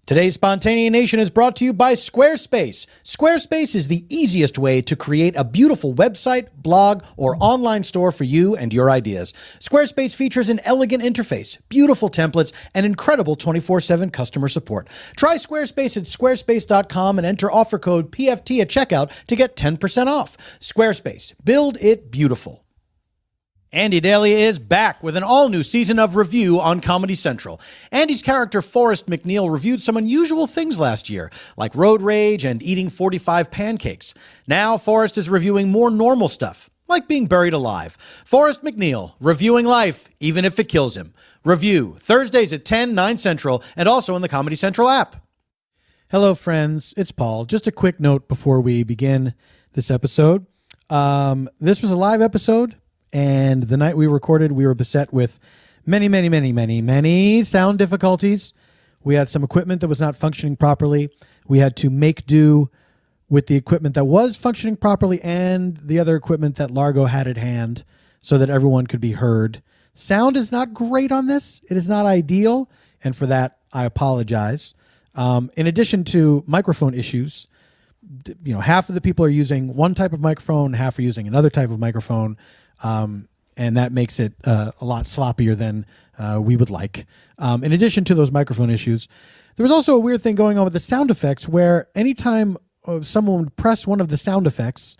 Today's Spontaneous Nation is brought to you by Squarespace. Squarespace is the easiest way to create a beautiful website, blog, or online store for you and your ideas. Squarespace features an elegant interface, beautiful templates, and incredible 24/7 customer support. Try Squarespace at squarespace.com and enter offer code PFT at checkout to get 10% off. Squarespace. Build it beautiful. Andy Daly is back with an all-new season of Review on Comedy Central. Andy's character Forrest McNeil reviewed some unusual things last year, like road rage and eating 45 pancakes. Now Forrest is reviewing more normal stuff, like being buried alive. Forrest McNeil, reviewing life, even if it kills him. Review, Thursdays at 10, 9 Central, and also in the Comedy Central app. Hello, friends. It's Paul. Just a quick note before we begin this episode. This was a live episode. And the night we recorded, we were beset with many sound difficulties. We had some equipment that was not functioning properly. We had to make do with the equipment that was functioning properly and the other equipment that Largo had at hand so that everyone could be heard. Sound is not great on this. It is not ideal. And for that, I apologize. In addition to microphone issues, half of the people are using one type of microphone, half are using another type of microphone. And that makes it a lot sloppier than we would like. In addition to those microphone issues, there was also a weird thing going on with the sound effects where anytime someone would press one of the sound effects,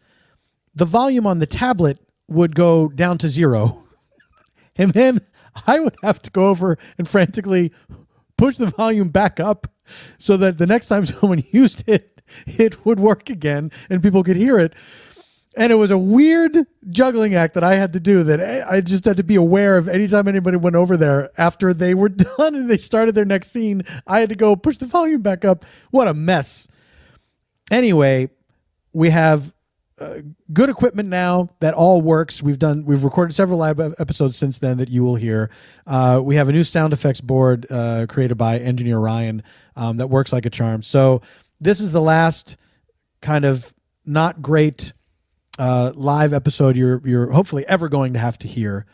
the volume on the tablet would go down to 0. And then I would have to go over and frantically push the volume back up so that the next time someone used it, it would work again and people could hear it. And it was a weird juggling act that I had to do that I just had to be aware of anytime anybody went over there after they were done and they started their next scene. I had to go push the volume back up. What a mess. Anyway, we have good equipment now that all works. We've recorded several live episodes since then that you will hear. We have a new sound effects board created by engineer Ryan that works like a charm. So this is the last kind of not great live episode you're hopefully ever going to have to hear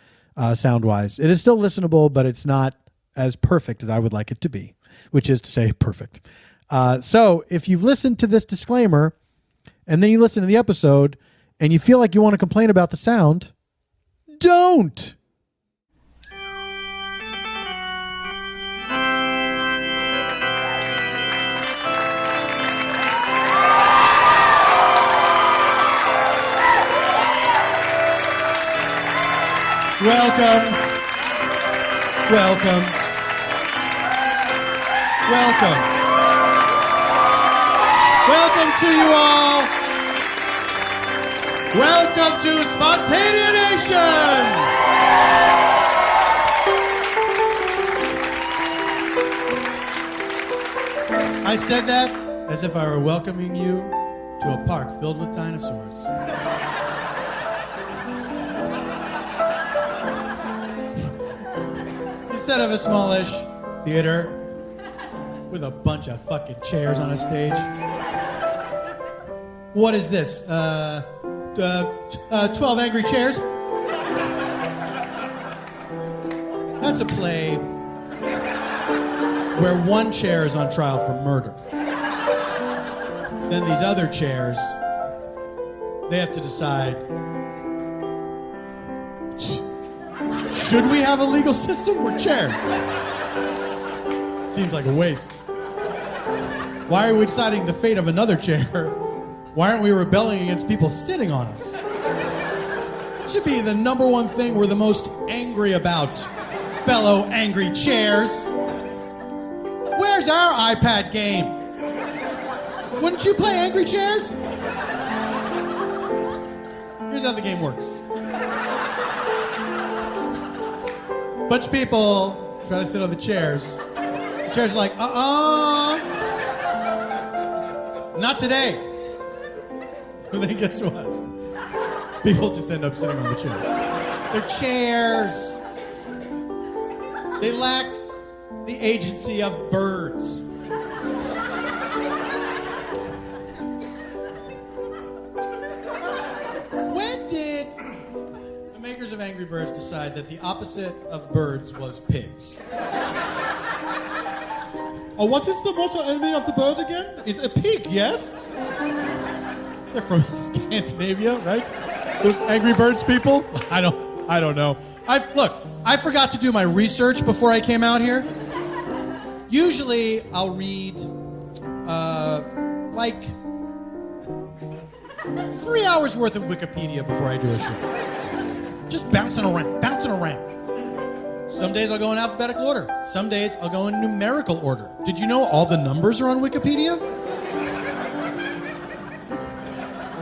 sound-wise. It is still listenable, but it's not as perfect as I would like it to be, which is to say perfect. So if you've listened to this disclaimer and then you listen to the episode and you feel like you want to complain about the sound, don't! Welcome to you all. Welcome to Spontaneanation. I said that as if I were welcoming you to a park filled with dinosaurs. Instead of a smallish theater with a bunch of fucking chairs on a stage. What is this? 12 Angry Chairs? That's a play where one chair is on trial for murder. Then these other chairs, they have to decide, should we have a legal system or chair? Seems like a waste. Why are we deciding the fate of another chair? Why aren't we rebelling against people sitting on us? It should be the number one thing we're the most angry about, fellow angry chairs. Where's our iPad game? Wouldn't you play Angry Chairs? Here's how the game works. Bunch of people try to sit on the chairs. The chairs are like, not today. And then guess what? People just end up sitting on the chairs. They're chairs. They lack the agency of birds. When did the makers of Angry Birds decide that the opposite of birds was pigs? Oh, what is the mortal enemy of the bird again? Is it a pig, yes? They're from Scandinavia, right? The Angry Birds people? I don't know. I forgot to do my research before I came out here. Usually I'll read like 3 hours worth of Wikipedia before I do a show. Just bouncing around. Some days I'll go in alphabetical order. Some days I'll go in numerical order. Did you know all the numbers are on Wikipedia?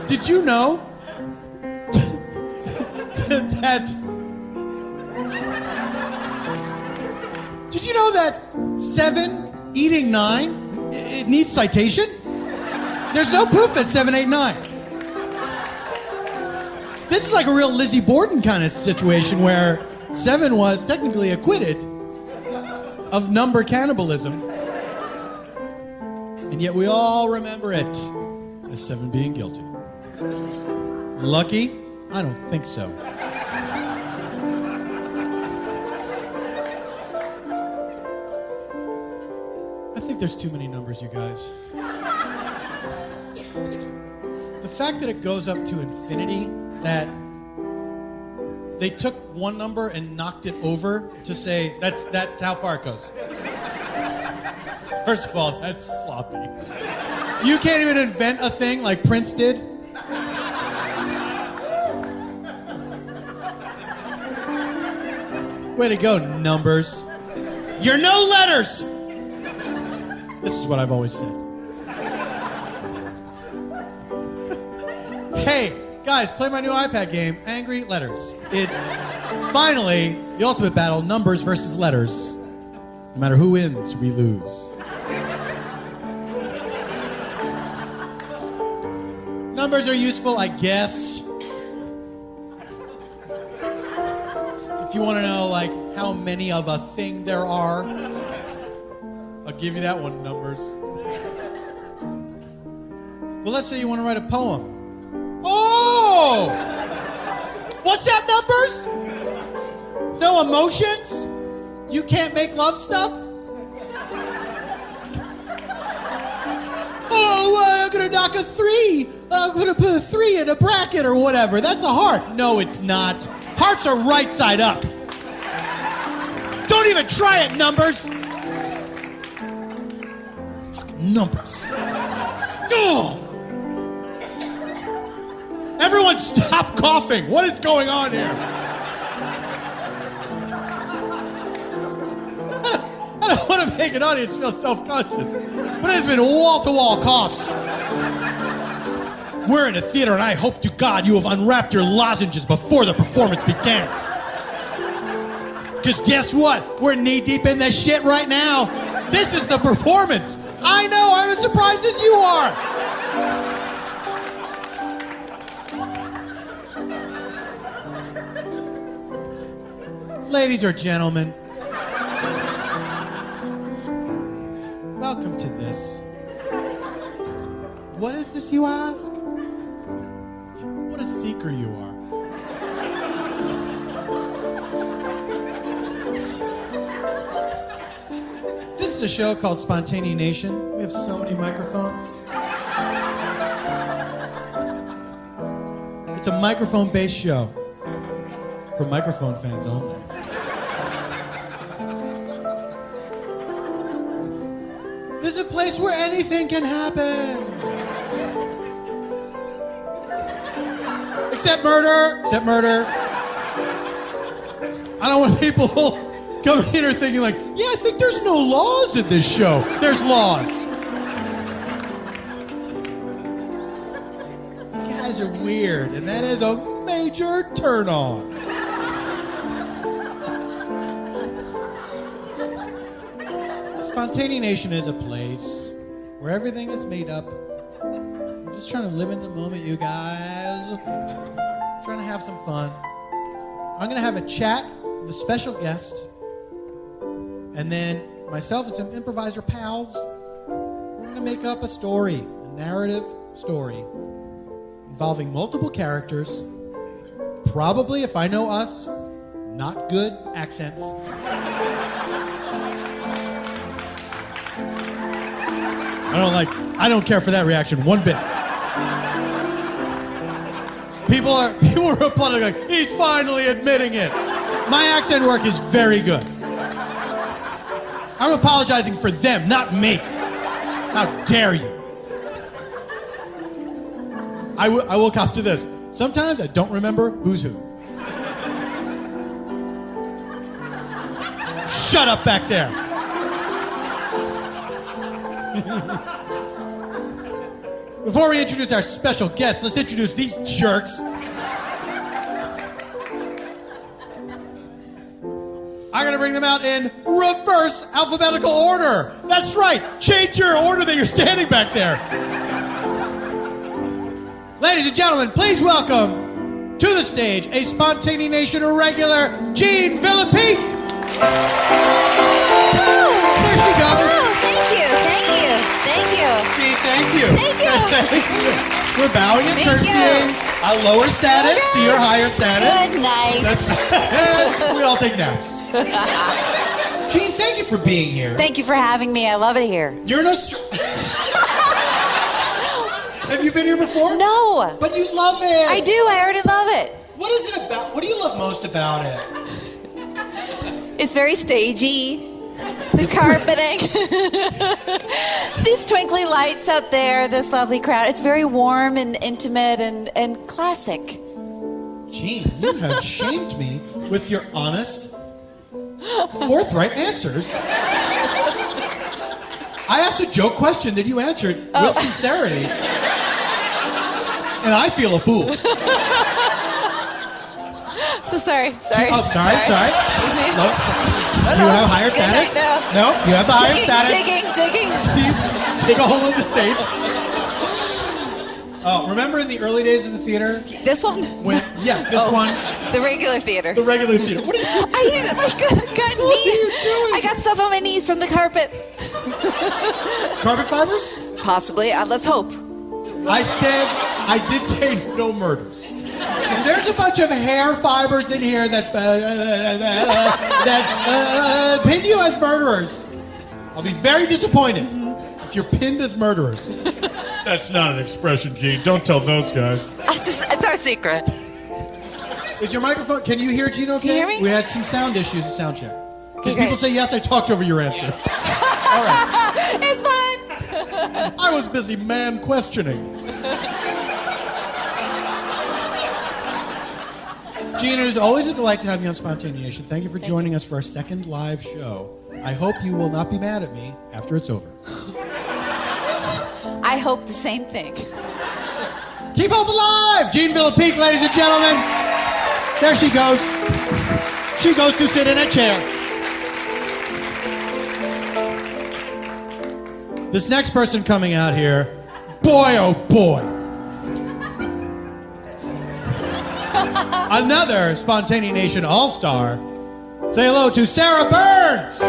Did you know Did you know that 7 eating 9, it needs citation? There's no proof that 7 ate 9. This is like a real Lizzie Borden kind of situation where 7 was technically acquitted of number cannibalism. And yet we all remember it as 7 being guilty. Lucky? I don't think so. I think there's too many numbers, you guys. The fact that it goes up to infinity, that they took one number and knocked it over to say that's how far it goes. First of all, that's sloppy. You can't even invent a thing like Prince did. Way to go, numbers. You're no letters! This is what I've always said. Hey, guys, play my new iPad game, Angry Letters. It's finally the ultimate battle, numbers versus letters. No matter who wins, we lose. Numbers are useful, I guess. If you want to know, like, how many of a thing there are, I'll give you that one, numbers. Well, let's say you want to write a poem. Oh! What's that, numbers? No emotions? You can't make love stuff? Oh, I'm gonna knock a 3. I'm gonna put a 3 in a bracket or whatever. That's a heart. No, it's not. Hearts are right side up. Don't even try it, numbers. Fucking numbers. Ugh. Everyone stop coughing. What is going on here? I don't want to make an audience feel self-conscious, but it has been wall-to-wall coughs. We're in a theater, and I hope to God you have unwrapped your lozenges before the performance began. Because guess what? We're knee-deep in this shit right now. This is the performance. I know, I'm as surprised as you are. Ladies or gentlemen, welcome to this. What is this, you ask? What a seeker you are. This is a show called Spontaneanation. We have so many microphones. It's a microphone-based show for microphone fans only. This is a place where anything can happen. Except murder. Except murder. I don't want people coming in here thinking like, yeah, I think there's no laws in this show. There's laws. You guys are weird, and that is a major turn on. Spontaneanation is a place where everything is made up. I'm just trying to live in the moment, you guys. Trying to have some fun. I'm going to have a chat with a special guest. And then myself and some improviser pals, we're going to make up a story, a narrative story, involving multiple characters, probably, if I know us, not good accents. I don't care for that reaction one bit. People are applauding like, he's finally admitting it. My accent work is very good. I'm apologizing for them, not me. How dare you? I will cop to this. Sometimes I don't remember who's who. Shut up back there. Before we introduce our special guests, let's introduce these jerks. I'm gonna bring them out in reverse alphabetical order. That's right, change your order that you're standing back there. Ladies and gentlemen, please welcome to the stage a SPONTANEANATION regular, Jean Villepique. There she goes. Thank you. Jean, thank you. Thank you. Thank you. We're bowing and Thank curtsying. A lower status to your higher status. Good night. We all take naps. Jean, thank you for being here. Thank you for having me. I love it here. You're an Australian. Have you been here before? No. But you love it. I do. I already love it. What is it about? What do you love most about it? It's very stagey. The carpeting. These twinkly lights up there, this lovely crowd. It's very warm and intimate and classic. Jean, you have shamed me with your honest, forthright answers. I asked a joke question that you answered with sincerity. And I feel a fool. So sorry. Oh, sorry. Excuse me. No. You have higher Good status? night, No, you have the higher status. Digging. Take a hold of the stage. Oh, remember in the early days of the theater? This one? This one. The regular theater. The regular theater. What are you doing? I got knee. I got stuff on my knees from the carpet. Carpet fibers? Possibly. Let's hope. I did say no murders. There's a bunch of hair fibers in here that pin you as murderers. I'll be very disappointed if you're pinned as murderers. That's not an expression, Gene. Don't tell those guys. It's our secret. Is your microphone? Can you hear Gene okay? Can you hear me? We had some sound issues at sound check. Because Okay. people say yes, I talked over your answer. All right. It's fine. I was busy man questioning. Gene, it is always a delight to have you on Spontaneation. Thank you for joining us for our second live show. I hope you will not be mad at me after it's over. I hope the same thing. Keep hope alive! Jean Villepique, ladies and gentlemen. There she goes. She goes to sit in a chair. This next person coming out here, boy oh boy. Another SPONTANEANATION all-star. Say hello to Sarah Burns.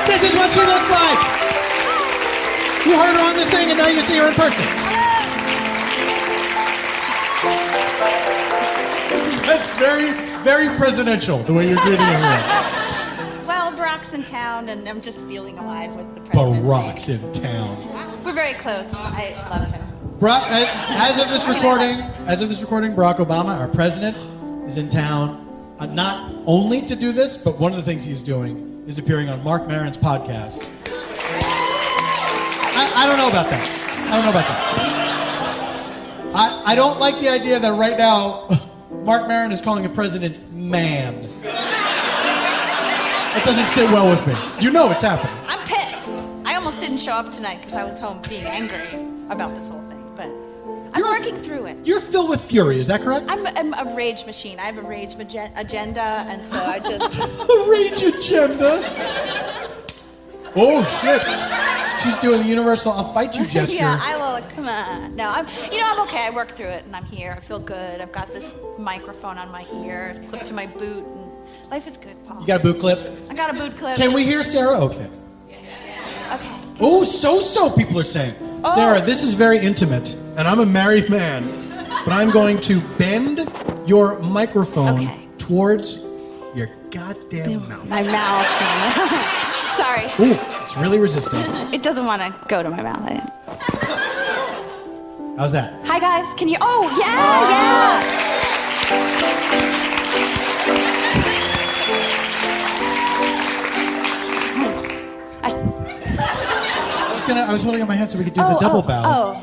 This is what she looks like. You heard her on the thing and now you see her in person. That's very, very presidential, the way you're greeting her. Well, Barack's in town, and I'm just feeling alive with the presidency. Barack's in town. We're very close. I love him. As of this recording, Barack Obama, our president, is in town. Not only to do this, but one of the things he's doing is appearing on Mark Maron's podcast. I don't know about that. I don't like the idea that right now Mark Maron is calling a president man. It doesn't sit well with me. You know it's happening. I'm pissed. I almost didn't show up tonight because I was home being angry about this whole thing, but I'm working through it. You're filled with fury, is that correct? I'm a rage machine. I have a rage agenda, and so I just... A rage agenda? Oh, shit. She's doing the universal "I'll fight you" gesture. Yeah, I will. Come on. No, I'm okay. I work through it, and I'm here. I feel good. I've got this microphone on my ear, clipped to my boot, and life is good, Paul. You got a boot clip? I got a boot clip. Can we hear Sarah? Okay. Okay. Oh, so people are saying. Oh. Sarah, this is very intimate, and I'm a married man, but I'm going to bend your microphone towards your goddamn mouth. My mouth. sorry. Ooh, it's really resistant. It doesn't want to go to my mouth. How's that? Hi, guys. Can you... Oh, yeah. I was holding up my hand so we could do the double bow. Oh.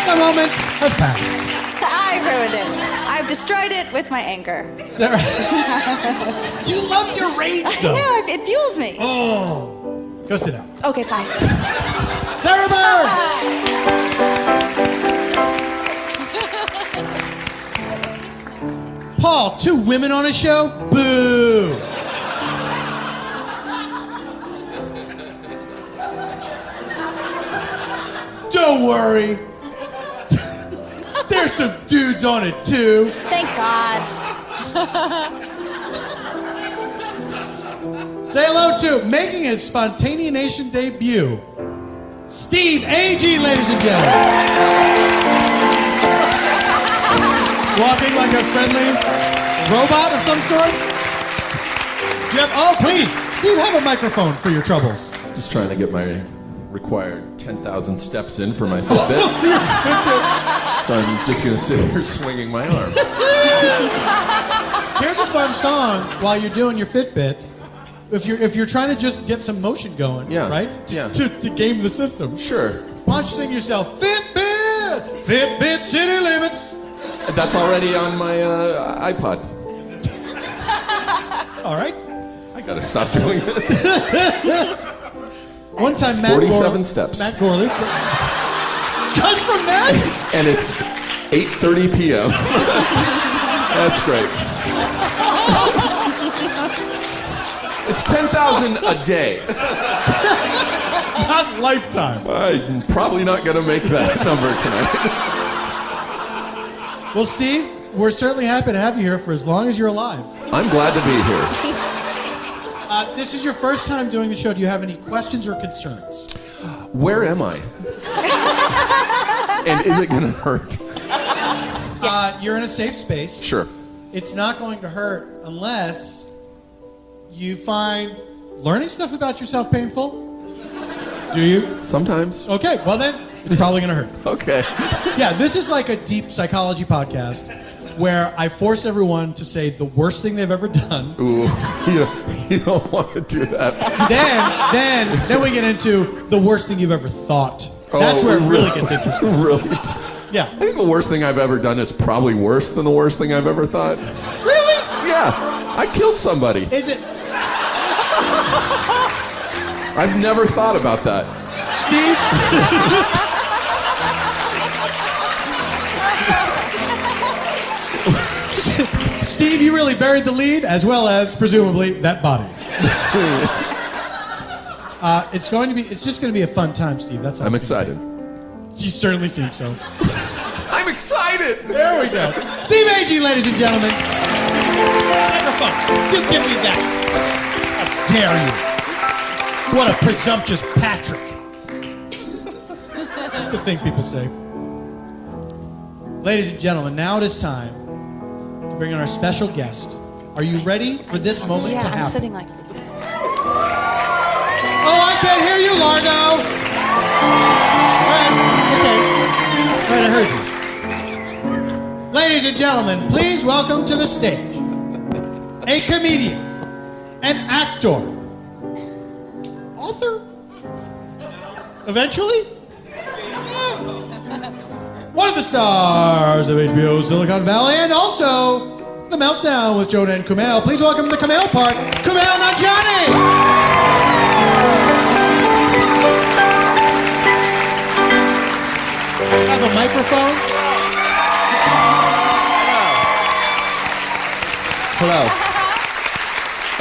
The moment has passed. I ruined it. I've destroyed it with my anger. Is that right? You love your rage, I though. know, it fuels me. Oh. Go sit down. Okay, fine. Sarah Bird! Paul, 2 women on a show? Boo! Don't worry. There's some dudes on it, too. Thank God. Say hello to, making his Spontaneanation debut, Steve Agee, ladies and gentlemen. Walking like a friendly robot of some sort. Oh, please, Steve, have a microphone for your troubles. Just trying to get my required 10,000 steps in for my Fitbit. So I'm just going to sit here swinging my arm. Here's a fun song while you're doing your Fitbit. If you're trying to just get some motion going, Yeah. right? Yeah. To game the system. Sure. Why don't you sing yourself, Fitbit, Fitbit city limits. That's already on my iPod. All right. I got to stop doing this. One time, Matt 47 steps. Matt Gorley. Cut from that? And it's 8:30 p.m. That's great. It's 10,000 a day. Not lifetime. I'm probably not going to make that number tonight. Well, Steve, we're certainly happy to have you here for as long as you're alive. I'm glad to be here. This is your first time doing the show. Do you have any questions or concerns? Where am I? And is it going to hurt? You're in a safe space. Sure. It's not going to hurt unless you find learning stuff about yourself painful. Do you? Sometimes. Okay, well then, it's probably going to hurt. Okay. Yeah, this is like a deep psychology podcast where I force everyone to say the worst thing they've ever done. Ooh, you don't want to do that. Then we get into the worst thing you've ever thought. That's where it really gets interesting. Really? Yeah. I think the worst thing I've ever done is probably worse than the worst thing I've ever thought. Really? Yeah. I killed somebody. Is it? I've never thought about that. Steve? Steve, you really buried the lead, as well as, presumably, that body. It's just going to be a fun time, Steve. That's all. I'm excited. You certainly seem so. I'm excited! There we go. Steve Agee, ladies and gentlemen. Microphone. You give me that. How dare you? What a presumptuous Patrick. That's the thing people say. Ladies and gentlemen, now it is time to bring in our special guest. Are you ready for this moment to happen? Yeah, I'm sitting like... Oh, I can't hear you, Largo. All right, okay. All right, I heard you. Ladies and gentlemen, please welcome to the stage a comedian, an actor, author, eventually, one of the stars of HBO's Silicon Valley, and also the Meltdown with Jonah and Kumail. Please welcome the Kumail part, Kumail Nanjiani. Have a microphone. Hello.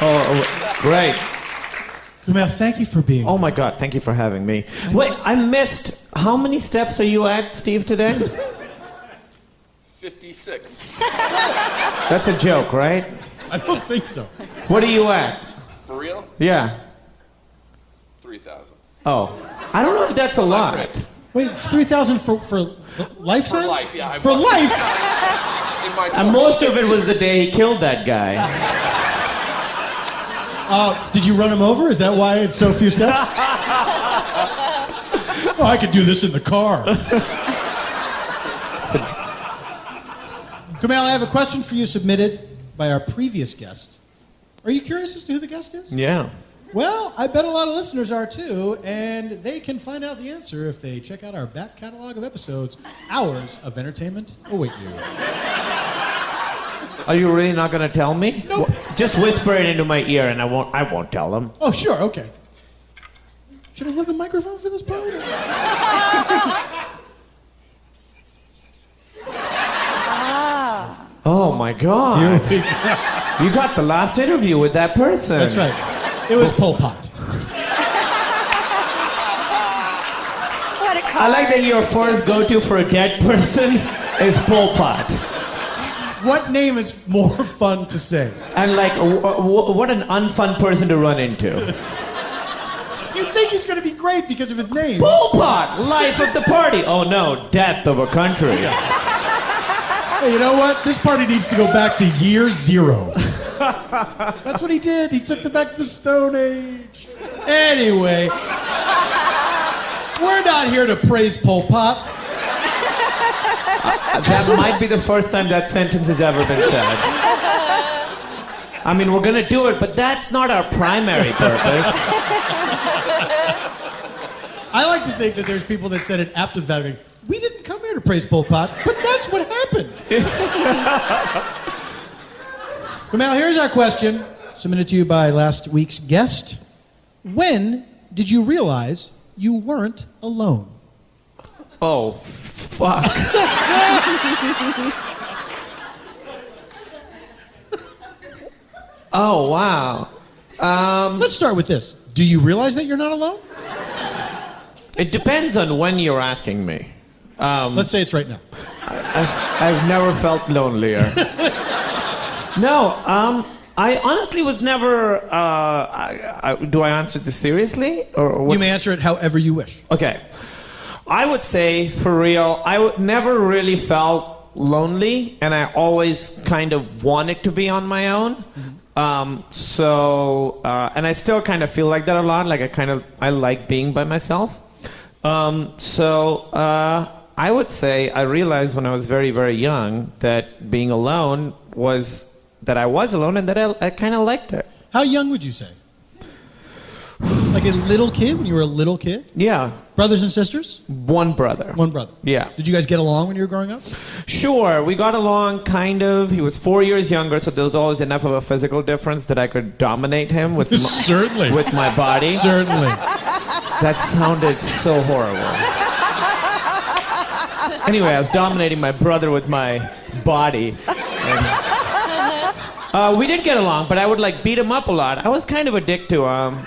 Oh, great. Kumail, thank you for being Oh my God, thank you for having me. Wait, I missed. How many steps are you at, Steve, today? 56. That's a joke, right? I don't think so. What are you at? For real? Yeah. 3,000. Oh. I don't know if that's a lot. Wait, 3,000 for lifetime? For life, yeah. For life? In my And most of it was the day he killed that guy. Did you run him over? Is that why it's so few steps? Oh, I could do this in the car. Kumail, I have a question for you submitted by our previous guest. Are you curious as to who the guest is? Yeah. Well, I bet a lot of listeners are too, and they can find out the answer if they check out our back catalog of episodes. Hours of entertainment await you. Are you really not going to tell me? Nope. Just whisper it into my ear, and I won't tell them. Oh, sure, okay. Should I have the microphone for this part? Oh my God! You got the last interview with that person. That's right. It was Pol Pot. What a card. I like that your first go-to for a dead person is Pol Pot. What name is more fun to say? And like, what an unfun person to run into. You think he's going to be great because of his name. Pol Pot, life of the party. Oh no, death of a country. Hey, you know what? This party needs to go back to year 0. That's what he did. He took them back to the Stone Age. Anyway, we're not here to praise Pol Pot. That might be the first time that sentence has ever been said. I mean, we're gonna do it, but that's not our primary purpose. I like to think that there's people that said it after the fact, like, we didn't come here to praise Pol Pot, but that's what happened. Kumail, here's our question, submitted to you by last week's guest. When did you realize you weren't alone? Oh, fuck. Oh, wow. Let's start with this. Do you realize that you're not alone? It depends on when you're asking me. Let's say it's right now. I've never felt lonelier. No, I honestly was never. Do I answer this seriously, or You may answer it however you wish. Okay, I would say for real, never really felt lonely, and I always kind of wanted to be on my own. And I still kind of feel like that a lot. Like I like being by myself. I would say I realized when I was very, very young that being alone that I was alone and that I kind of liked it. How young would you say? Like a little kid, when you were a little kid? Yeah. Brothers and sisters? One brother. One brother. Yeah. Did you guys get along when you were growing up? Sure, we got along kind of. He was 4 years younger, so there was always enough of a physical difference that I could dominate him with Certainly. with my body. Certainly. That sounded so horrible. Anyway, I was dominating my brother with my body. And, we did get along, but I would like beat him up a lot. I was kind of a dick to him.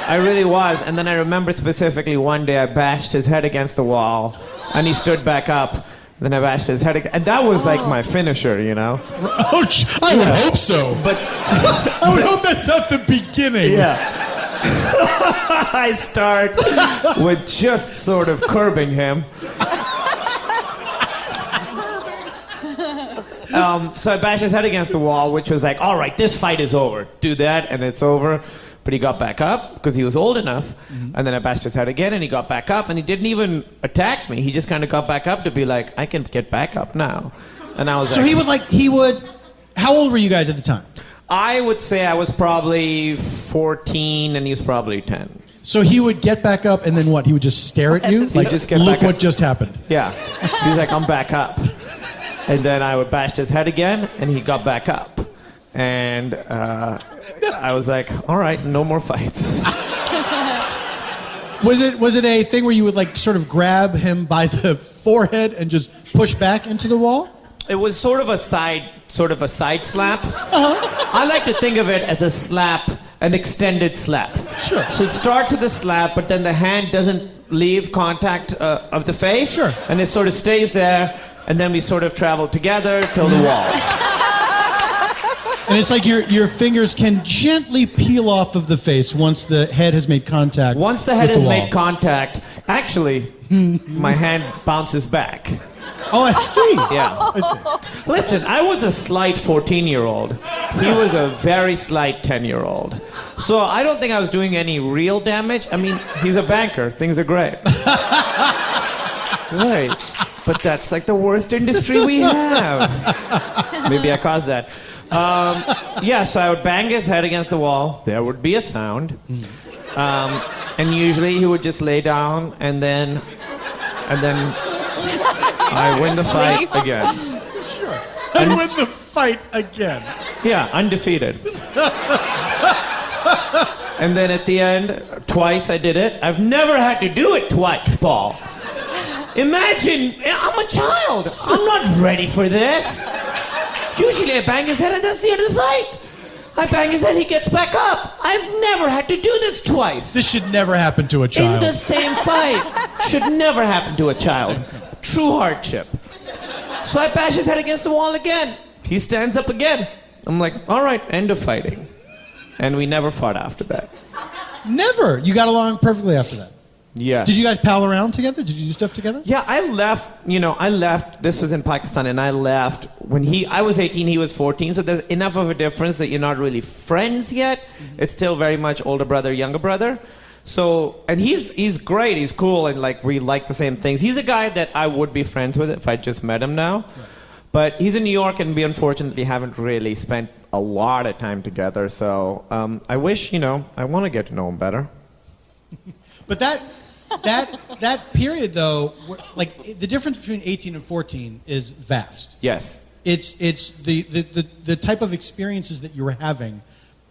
I really was. And then I remember specifically one day I bashed his head against the wall, and he stood back up. Then I bashed his head again. And that was like my finisher, you know? Ouch! I would hope so. But I would hope that's not the beginning. yeah. I start with just sort of curbing him. So I bashed his head against the wall, which was like, all right, this fight is over. Do that, and it's over. But he got back up because he was old enough. Mm-hmm. And then I bashed his head again, and he got back up, and he didn't even attack me. He just kind of got back up to be like, I can get back up now. And I was so he would, how old were you guys at the time? I would say I was probably 14, and he was probably 10. So he would get back up, and then what? He would just stare at you? Like, just get look back up. what just happened. Yeah. He's like, I'm back up. And then I would bash his head again, and he got back up. And I was like, all right, no more fights. Was it a thing where you would like sort of grab him by the forehead and just push back into the wall? It was sort of a side slap. Uh-huh. I like to think of it as a slap, an extended slap. Sure. So it starts with a slap, but then the hand doesn't leave contact of the face. Sure. And it sort of stays there, and then we sort of travel together till the wall. And it's like your fingers can gently peel off of the face once the head has made contact. Once the head has made contact, actually, my hand bounces back. Oh, I see. Yeah. I see. Listen, I was a slight 14-year-old. He was a very slight 10-year-old. So I don't think I was doing any real damage. I mean, he's a banker. Things are great. Right. But that's like the worst industry we have. Maybe I caused that. Yeah, so I would bang his head against the wall. There would be a sound. And usually he would just lay down and then I win the fight again. Sure. And win the fight again. Yeah, undefeated. And then at the end, twice I did it. I've never had to do it twice, Paul. Imagine, I'm a child. I'm not ready for this. Usually I bang his head and that's the end of the fight. I bang his head, he gets back up. I've never had to do this twice. This should never happen to a In child. the same fight. Should never happen to a child. True hardship. So I bash his head against the wall again. He stands up again. I'm like, all right, end of fighting. And we never fought after that. Never. You got along perfectly after that. Yeah. Did you guys pal around together? Did you do stuff together? Yeah, I left, this was in Pakistan, and I left when I was 18, he was 14, so there's enough of a difference that you're not really friends yet. Mm-hmm. It's still very much older brother, younger brother. So, and he's great, he's cool, and like we like the same things. He's a guy that I would be friends with if I just met him now. Right. But he's in New York, and we unfortunately haven't really spent a lot of time together, so I wish, I want to get to know him better. But that period, though, like the difference between 18 and 14 is vast. Yes. It's the type of experiences that you were having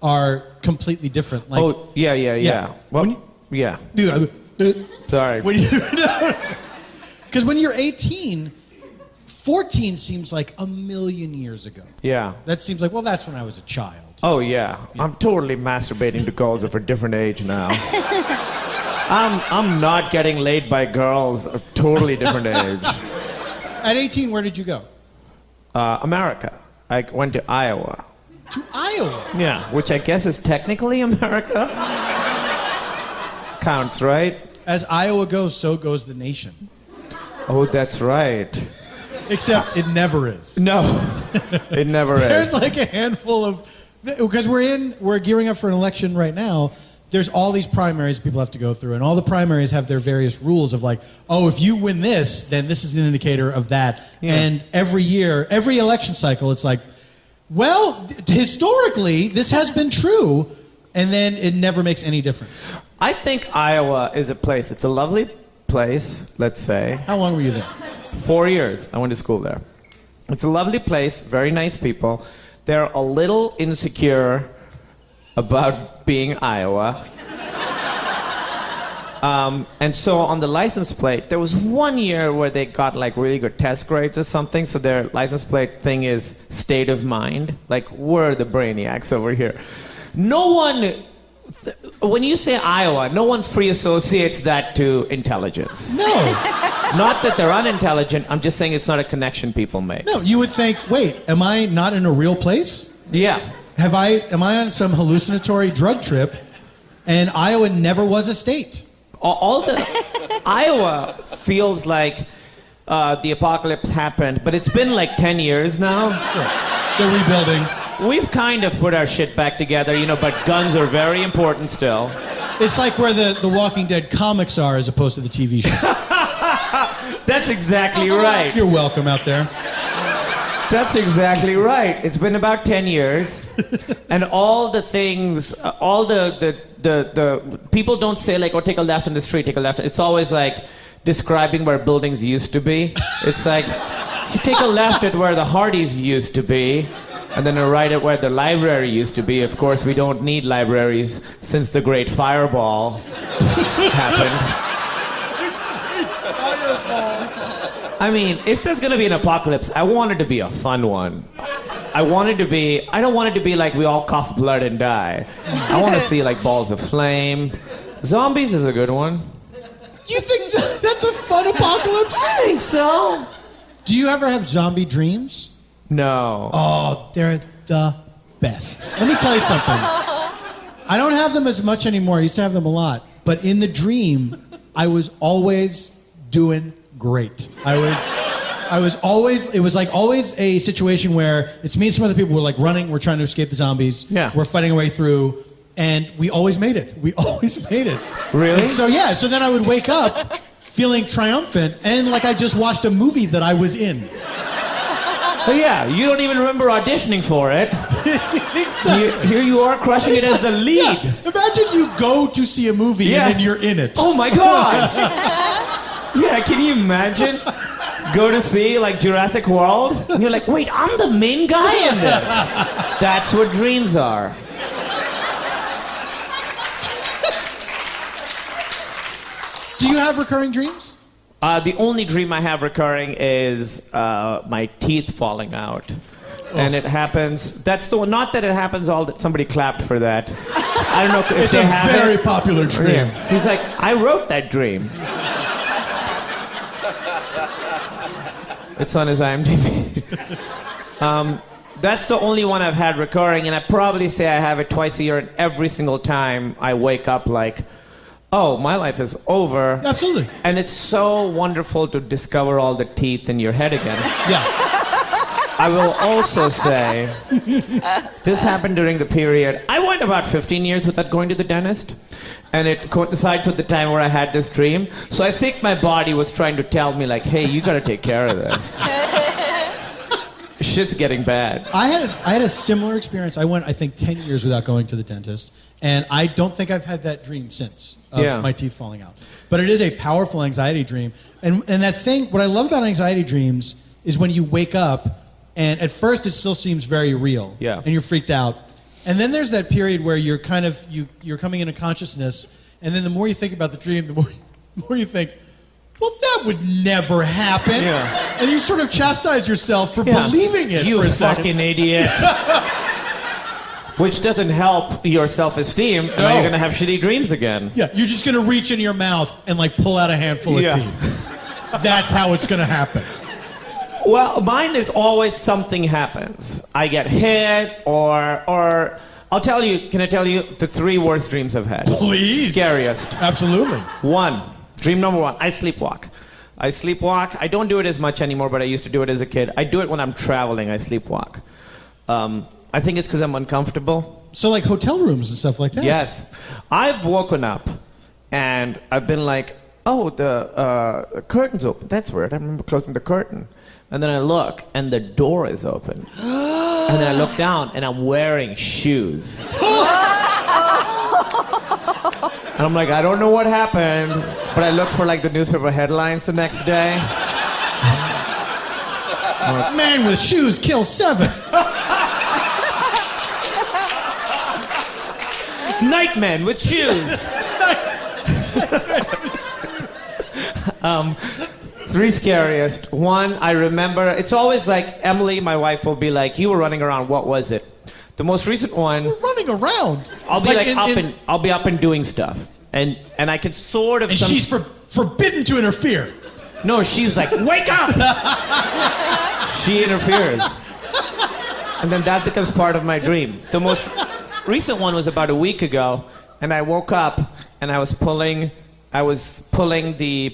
are completely different. Like, yeah. Well, yeah. Sorry. Because when you're 18, 14 seems like a million years ago. Yeah. That seems like, well, that's when I was a child. Oh, yeah. I'm totally masturbating to girls of a different age now. I'm not getting laid by girls of totally different age. At 18, where did you go? America. I went to Iowa. To Iowa? Yeah, which I guess is technically America. Counts, right? As Iowa goes, so goes the nation. Oh, that's right. Except it never is. No, it never is. There's like a handful of... Because we're gearing up for an election right now. There's all these primaries people have to go through, and all the primaries have their various rules of like, oh, if you win this, then this is an indicator of that. Yeah. And every year, every election cycle, it's like, well, historically, this has been true, and then it never makes any difference. I think Iowa is a place. It's a lovely place, let's say. How long were you there? 4 years. I went to school there. It's a lovely place, very nice people. They're a little insecure about being Iowa. And so on the license plate, there was 1 year where they got like really good test grades or something, so their license plate thing is state of mind. Like, we're the brainiacs over here. No one, when you say Iowa, no one free associates that to intelligence. No. Not that they're unintelligent, I'm just saying it's not a connection people make. No, you would think, wait, am I not in a real place? Yeah. Am I on some hallucinatory drug trip, and Iowa never was a state? Iowa feels like the apocalypse happened, but it's been like 10 years now. Sure. They're rebuilding. We've kind of put our shit back together, but guns are very important still. It's like where the Walking Dead comics are as opposed to the TV show. That's exactly right. You're welcome out there. That's exactly right. It's been about 10 years, and all the things, all the people don't say like, oh, take a left in the street, take a left. It's always like describing where buildings used to be. It's like, you take a left at where the Hardys used to be, and then a right at where the library used to be. Of course, we don't need libraries since the Great Fireball happened. I mean, if there's gonna be an apocalypse, I want it to be a fun one. I don't want it to be like we all cough blood and die. I want to see like balls of flame. Zombies is a good one. You think that's a fun apocalypse? I think so. Do you ever have zombie dreams? No. Oh, they're the best. Let me tell you something. I don't have them as much anymore. I used to have them a lot. But in the dream, I was always doing great. I it was like always a situation where it's me and some other people. We're like running, we're trying to escape the zombies. Yeah. We're fighting our way through, and we always made it. We always made it. Really? And so then I would wake up feeling triumphant and like I just watched a movie that I was in. But yeah, you don't even remember auditioning for it. Exactly. Here you are crushing it as the lead. Yeah. Imagine you go to see a movie and then you're in it. Oh my God. Yeah, can you imagine? Go to see like Jurassic World, and you're like, wait, I'm the main guy in this. That's what dreams are. Do you have recurring dreams? The only dream I have recurring is my teeth falling out. And it happens, that's the one, not that it happens somebody clapped for that. I don't know if it's they a have very it. popular dream. Yeah. He's like, I wrote that dream. It's on his IMDb. That's the only one I've had recurring, and I probably say I have it twice a year, and every single time I wake up like, oh, my life is over. Absolutely. And it's so wonderful to discover all the teeth in your head again. Yeah. I will also say, this happened during the period, I went about 15 years without going to the dentist, and it coincides with the time where I had this dream. So I think my body was trying to tell me, like, hey, you gotta take care of this. Shit's getting bad. I had a similar experience. I went, I think, 10 years without going to the dentist, and I don't think I've had that dream since of my teeth falling out. But it is a powerful anxiety dream. And that thing, what I love about anxiety dreams is when you wake up, and at first it still seems very real. Yeah. And you're freaked out. And then there's that period where you're kind of, you're coming into consciousness, and then the more you think about the dream, the more you think, well, that would never happen. Yeah. And you sort of chastise yourself for believing it you for a second. fucking idiot. Which doesn't help your self-esteem, and now you're gonna have shitty dreams again. Yeah, you're just gonna reach in your mouth and like pull out a handful of teeth. That's how it's gonna happen. Well, mine is always something happens. I get hit, or I'll tell you. Can I tell you the 3 worst dreams I've had? Please. Scariest. Absolutely. 1. Dream number 1. I sleepwalk. I don't do it as much anymore, but I used to do it as a kid. I do it when I'm traveling. I sleepwalk. I think it's because I'm uncomfortable. So like hotel rooms and stuff like that? Yes. I've woken up and I've been like, oh, the curtain's open. That's weird. I remember closing the curtain. And then I look and the door is open. And then I look down and I'm wearing shoes. And I'm like, I don't know what happened, but I look for like the newspaper headlines the next day. Man with shoes kills 7. Nightman with shoes. 3 scariest. 1, I remember, it's always like Emily, my wife, will be like, you were running around, what was it? The most recent one. We're running around. I'll be I'll be up and doing stuff. And I can sort of. And she's forbidden to interfere. No, she's like, wake up! She interferes. And then that becomes part of my dream. The most recent one was about a week ago, and I woke up and I was pulling the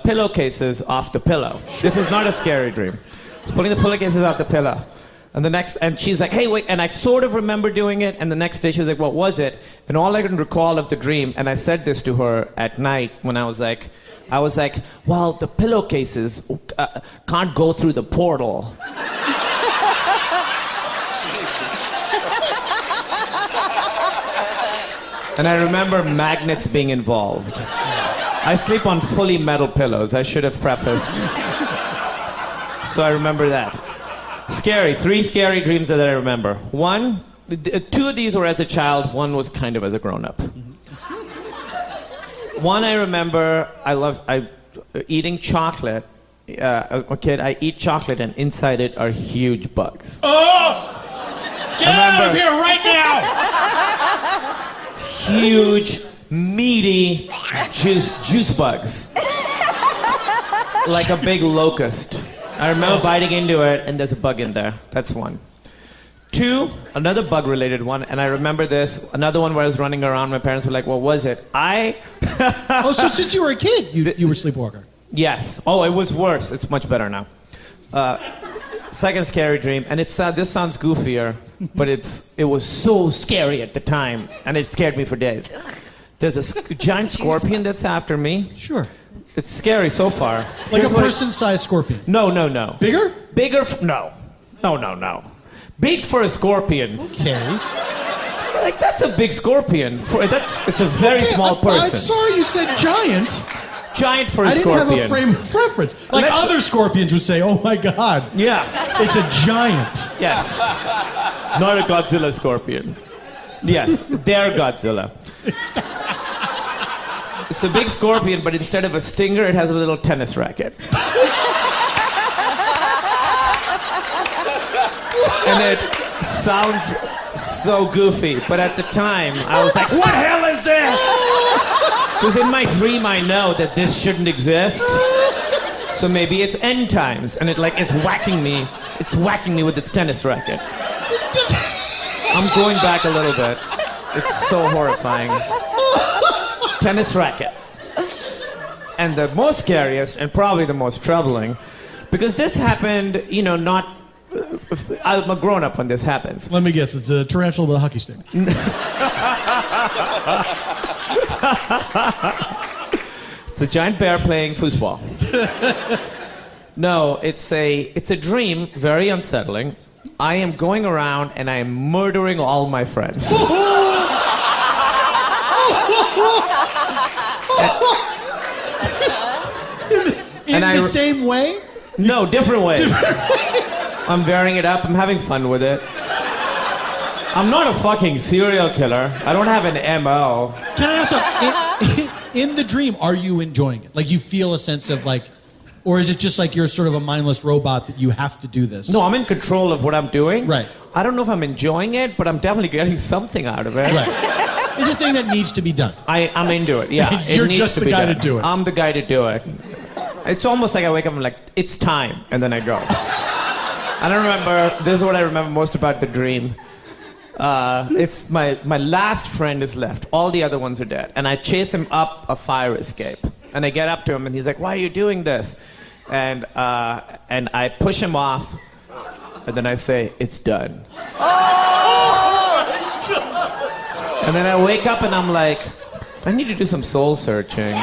pillowcases off the pillow. This is not a scary dream. I was pulling the pillowcases off the pillow. And she's like, hey, wait, and I sort of remember doing it, and the next day she was like, what was it? And all I can recall of the dream, and I said this to her at night when I was like, well, the pillowcases can't go through the portal. And I remember magnets being involved. I sleep on fully metal pillows, I should have prefaced. So I remember that. Scary. 3 scary dreams that I remember. 1, 2 of these were as a child. 1 was kind of as a grown-up. 1, I remember I eating chocolate. As a kid, I eat chocolate, and inside it are huge bugs. Oh! Get out of here right now! Huge, meaty juice bugs. Like a big locust. I remember biting into it, and there's a bug in there. That's 1. 2, another bug-related one, and I remember this. Another one where I was running around. My parents were like, what was it? Oh, so since you were a kid, you were a sleepwalker. Yes. Oh, it was worse. It's much better now. Second scary dream, and it's this sounds goofier, but it was so scary at the time, and it scared me for days. There's a giant scorpion that's after me. Sure. It's scary so far. Like a person-sized scorpion. No. Bigger? Bigger? No. Big for a scorpion. Okay. Like, that's a big scorpion. It's a very small person. I'm sorry you said giant. Giant for a I didn't scorpion. have a frame of reference. Like other scorpions would say, oh my God. Yeah. It's a giant. Yes. Not a Godzilla scorpion. Yes, they're Godzilla. It's a big scorpion, but instead of a stinger, it has a little tennis racket. And it sounds so goofy, but at the time, I was like, what hell is this? Because in my dream, I know that this shouldn't exist. So maybe it's end times, and it's whacking me. It's whacking me with its tennis racket. I'm going back a little bit. It's so horrifying. Tennis racket. And the most scariest, and probably the most troubling, because this happened, not... I'm a grown-up when this happens. Let me guess, it's a tarantula with a hockey stick. It's a giant bear playing foosball. No, it's a dream, very unsettling. I am going around and I am murdering all my friends. In the same way? No, different ways. I'm varying it up. I'm having fun with it. I'm not a fucking serial killer. I don't have an MO. Can I ask something? In the dream, are you enjoying it? Like you feel a sense of like, or is it just like you're sort of a mindless robot that you have to do this? No, I'm in control of what I'm doing. Right. I don't know if I'm enjoying it, but I'm definitely getting something out of it. Right. It's a thing that needs to be done. I'm into it, yeah. You're just the guy to do it. I'm the guy to do it. It's almost like I wake up and I'm like, it's time, and then I go. I don't remember, this is what I remember most about the dream. It's my last friend is left. All the other ones are dead. And I chase him up a fire escape. And I get up to him and he's like, why are you doing this? And I push him off. And then I say, it's done. And then I wake up and I'm like, I need to do some soul searching.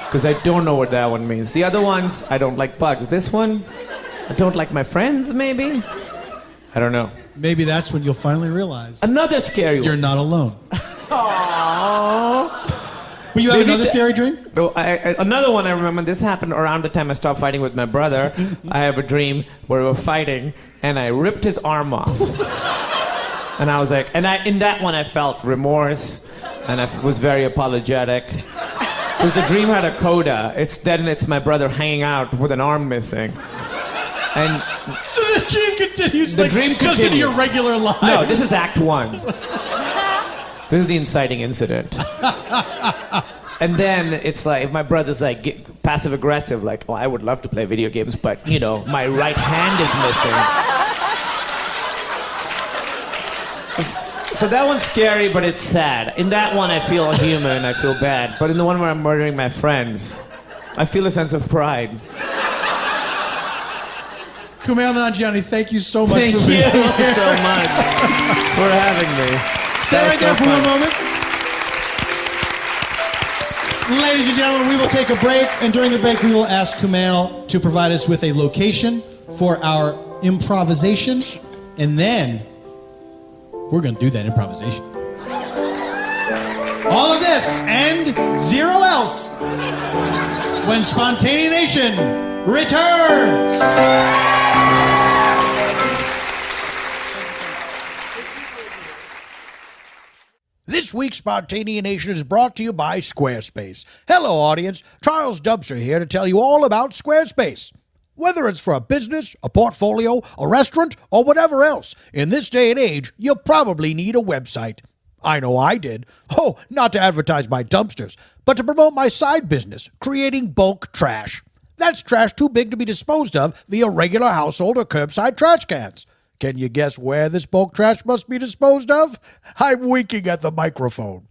Because I don't know what that one means. The other ones, I don't like bugs. This one, I don't like my friends, maybe? I don't know. Maybe that's when you'll finally realize another scary one. You're not alone. Aww. Will you have another scary dream? No, another one I remember. This happened around the time I stopped fighting with my brother. I have a dream where we were fighting, and I ripped his arm off. And I was like, in that one I felt remorse, and I was very apologetic. Because the dream had a coda. It's my brother hanging out with an arm missing. And so the dream continues. The dream continues. Just in your regular life. No, this is Act 1. This is the inciting incident. And then it's like, my brother's like passive aggressive, like, oh, I would love to play video games, but my right hand is missing. So that one's scary, but it's sad. In that one, I feel human, I feel bad. But in the one where I'm murdering my friends, I feel a sense of pride. Kumail Nanjiani, thank you so much for being here. Thank you so much for having me. Stay right there for one moment. Ladies and gentlemen, we will take a break, and during the break, we will ask Kumail to provide us with a location for our improvisation, and then we're going to do that improvisation. All of this and zero else when Spontaneanation returns. This week's Spontaneanation is brought to you by Squarespace. Hello, audience. Charles Dubser here to tell you all about Squarespace. Whether it's for a business, a portfolio, a restaurant, or whatever else, in this day and age, you'll probably need a website. I know I did. Oh, not to advertise my dumpsters, but to promote my side business, creating bulk trash. That's trash too big to be disposed of via regular household or curbside trash cans. Can you guess where this bulk trash must be disposed of? I'm winking at the microphone.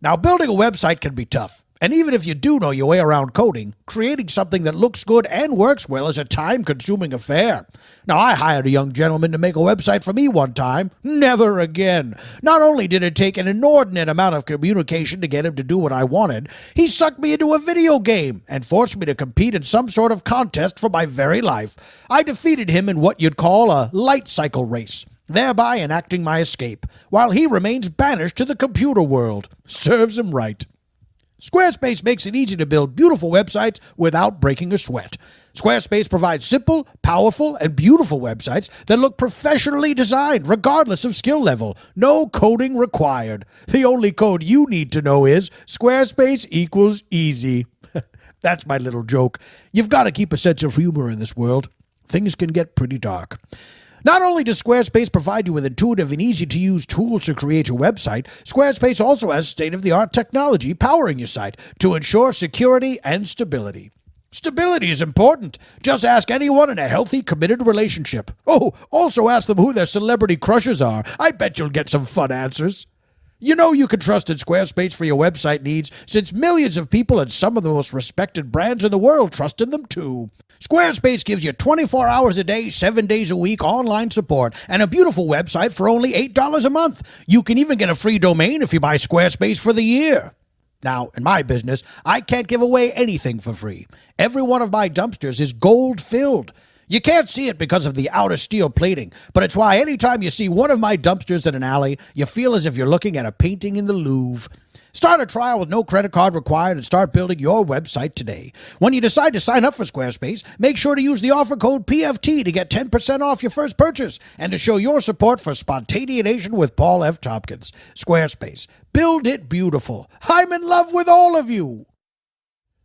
Now, building a website can be tough, And even if you do know your way around coding, creating something that looks good and works well is a time-consuming affair. Now, I hired a young gentleman to make a website for me one time. Never again. Not only did it take an inordinate amount of communication to get him to do what I wanted, he sucked me into a video game and forced me to compete in some sort of contest for my very life. I defeated him in what you'd call a light cycle race, thereby enacting my escape, while he remains banished to the computer world. Serves him right. Squarespace makes it easy to build beautiful websites without breaking a sweat. Squarespace provides simple, powerful, and beautiful websites that look professionally designed regardless of skill level. No coding required. The only code you need to know is Squarespace equals easy. That's my little joke. You've got to keep a sense of humor in this world. Things can get pretty dark. Not only does Squarespace provide you with intuitive and easy-to-use tools to create your website, Squarespace also has state-of-the-art technology powering your site to ensure security and stability. Stability is important. Just ask anyone in a healthy, committed relationship. Oh, also ask them who their celebrity crushes are. I bet you'll get some fun answers. You know you can trust in Squarespace for your website needs, since millions of people and some of the most respected brands in the world trust in them too. Squarespace gives you 24 hours a day, 7 days a week online support and a beautiful website for only $8 a month. You can even get a free domain if you buy Squarespace for the year. Now, in my business, I can't give away anything for free. Every one of my dumpsters is gold-filled. You can't see it because of the outer steel plating, but it's why anytime you see one of my dumpsters in an alley, you feel as if you're looking at a painting in the Louvre. Start a trial with no credit card required and start building your website today. When you decide to sign up for Squarespace, make sure to use the offer code PFT to get 10% off your first purchase and to show your support for Spontaneanation with Paul F. Tompkins. Squarespace. Build it beautiful. I'm in love with all of you.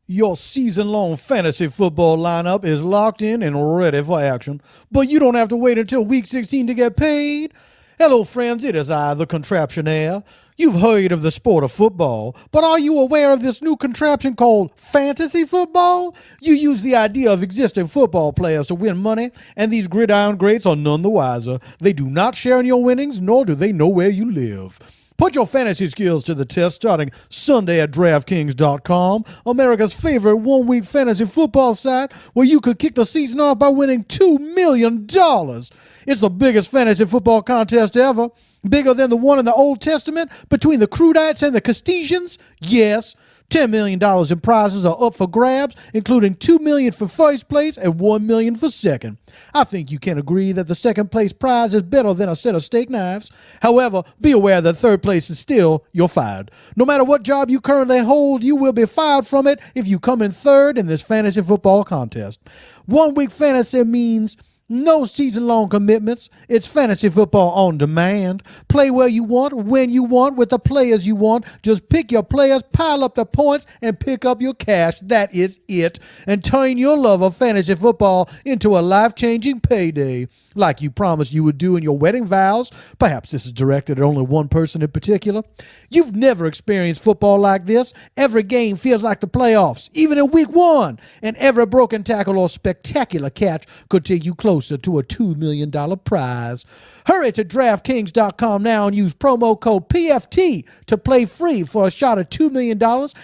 Your season-long fantasy football lineup is locked in and ready for action, but you don't have to wait until Week 16 to get paid. Hello, friends, it is I, the Contraptionaire. You've heard of the sport of football, but are you aware of this new contraption called fantasy football? You use the idea of existing football players to win money, and these gridiron greats are none the wiser. They do not share in your winnings, nor do they know where you live. Put your fantasy skills to the test starting Sunday at DraftKings.com, America's favorite one-week fantasy football site where you could kick the season off by winning $2 million. It's the biggest fantasy football contest ever. Bigger than the one in the Old Testament between the Crudites and the Castesians? Yes. $10 million in prizes are up for grabs, including $2 million for first place and $1 million for second. I think you can agree that the second place prize is better than a set of steak knives. However, be aware that third place is still, you're fired. No matter what job you currently hold, you will be fired from it if you come in third in this fantasy football contest. 1 week fantasy means no season-long commitments. It's fantasy football on demand. Play where you want, when you want, with the players you want. Just pick your players, pile up the points, and pick up your cash. That is it. And turn your love of fantasy football into a life-changing payday, like you promised you would do in your wedding vows. Perhaps this is directed at only one person in particular. You've never experienced football like this. Every game feels like the playoffs, even in week 1. And every broken tackle or spectacular catch could take you closer to a $2 million prize. Hurry to DraftKings.com now and use promo code PFT to play free for a shot at $2 million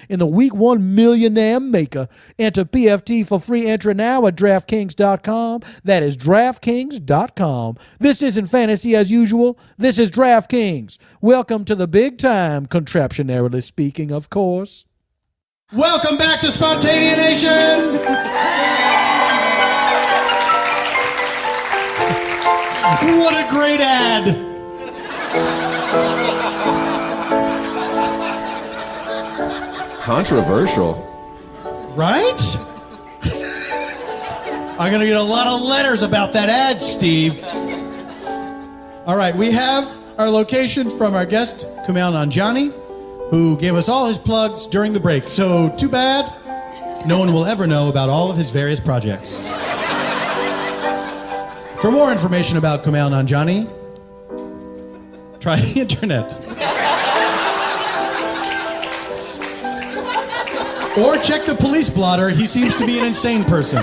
in the Week 1 Millionaire Maker. Enter PFT for free entry now at DraftKings.com. That is DraftKings.com. This isn't fantasy as usual. This is DraftKings. Welcome to the big time, contraptionarily speaking, of course. Welcome back to Spontaneanation! What a great ad! Controversial. Right? I'm going to get a lot of letters about that ad, Steve. All right, we have our location from our guest, Kumail Nanjiani, who gave us all his plugs during the break. So, too bad, no one will ever know about all of his various projects. For more information about Kumail Nanjiani, try the internet. Or check the police blotter. He seems to be an insane person.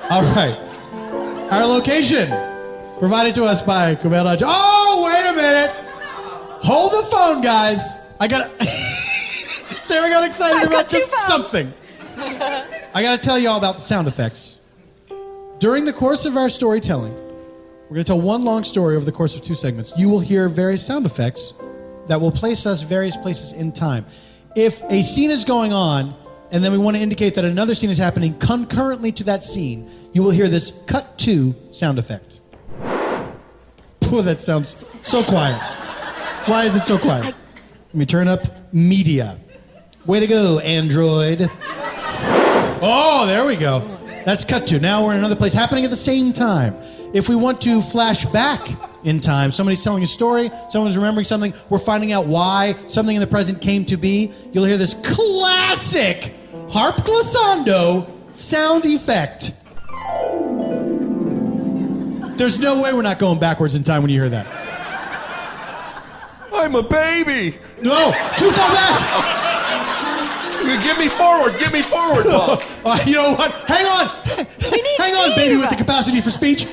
All right. Our location, provided to us by Kumail Nanjiani. Oh, wait a minute. Hold the phone, guys. I gotta. Sarah got excited about just something. I gotta tell you all about the sound effects. During the course of our storytelling, we're gonna tell one long story over the course of 2 segments. You will hear various sound effects that will place us various places in time. If a scene is going on, and then we want to indicate that another scene is happening concurrently to that scene, you will hear this cut to sound effect. Oh, that sounds so quiet. Why is it so quiet? Let me turn up media. Way to go, Android. Oh, there we go. That's cut to. Now we're in another place, happening at the same time. If we want to flash back in time, somebody's telling a story, someone's remembering something, we're finding out why something in the present came to be, you'll hear this classic harp glissando sound effect. There's no way we're not going backwards in time when you hear that. I'm a baby. No, too far back. Get me forward, Paul. You know what? Hang on. Hang on, baby with the capacity for speech.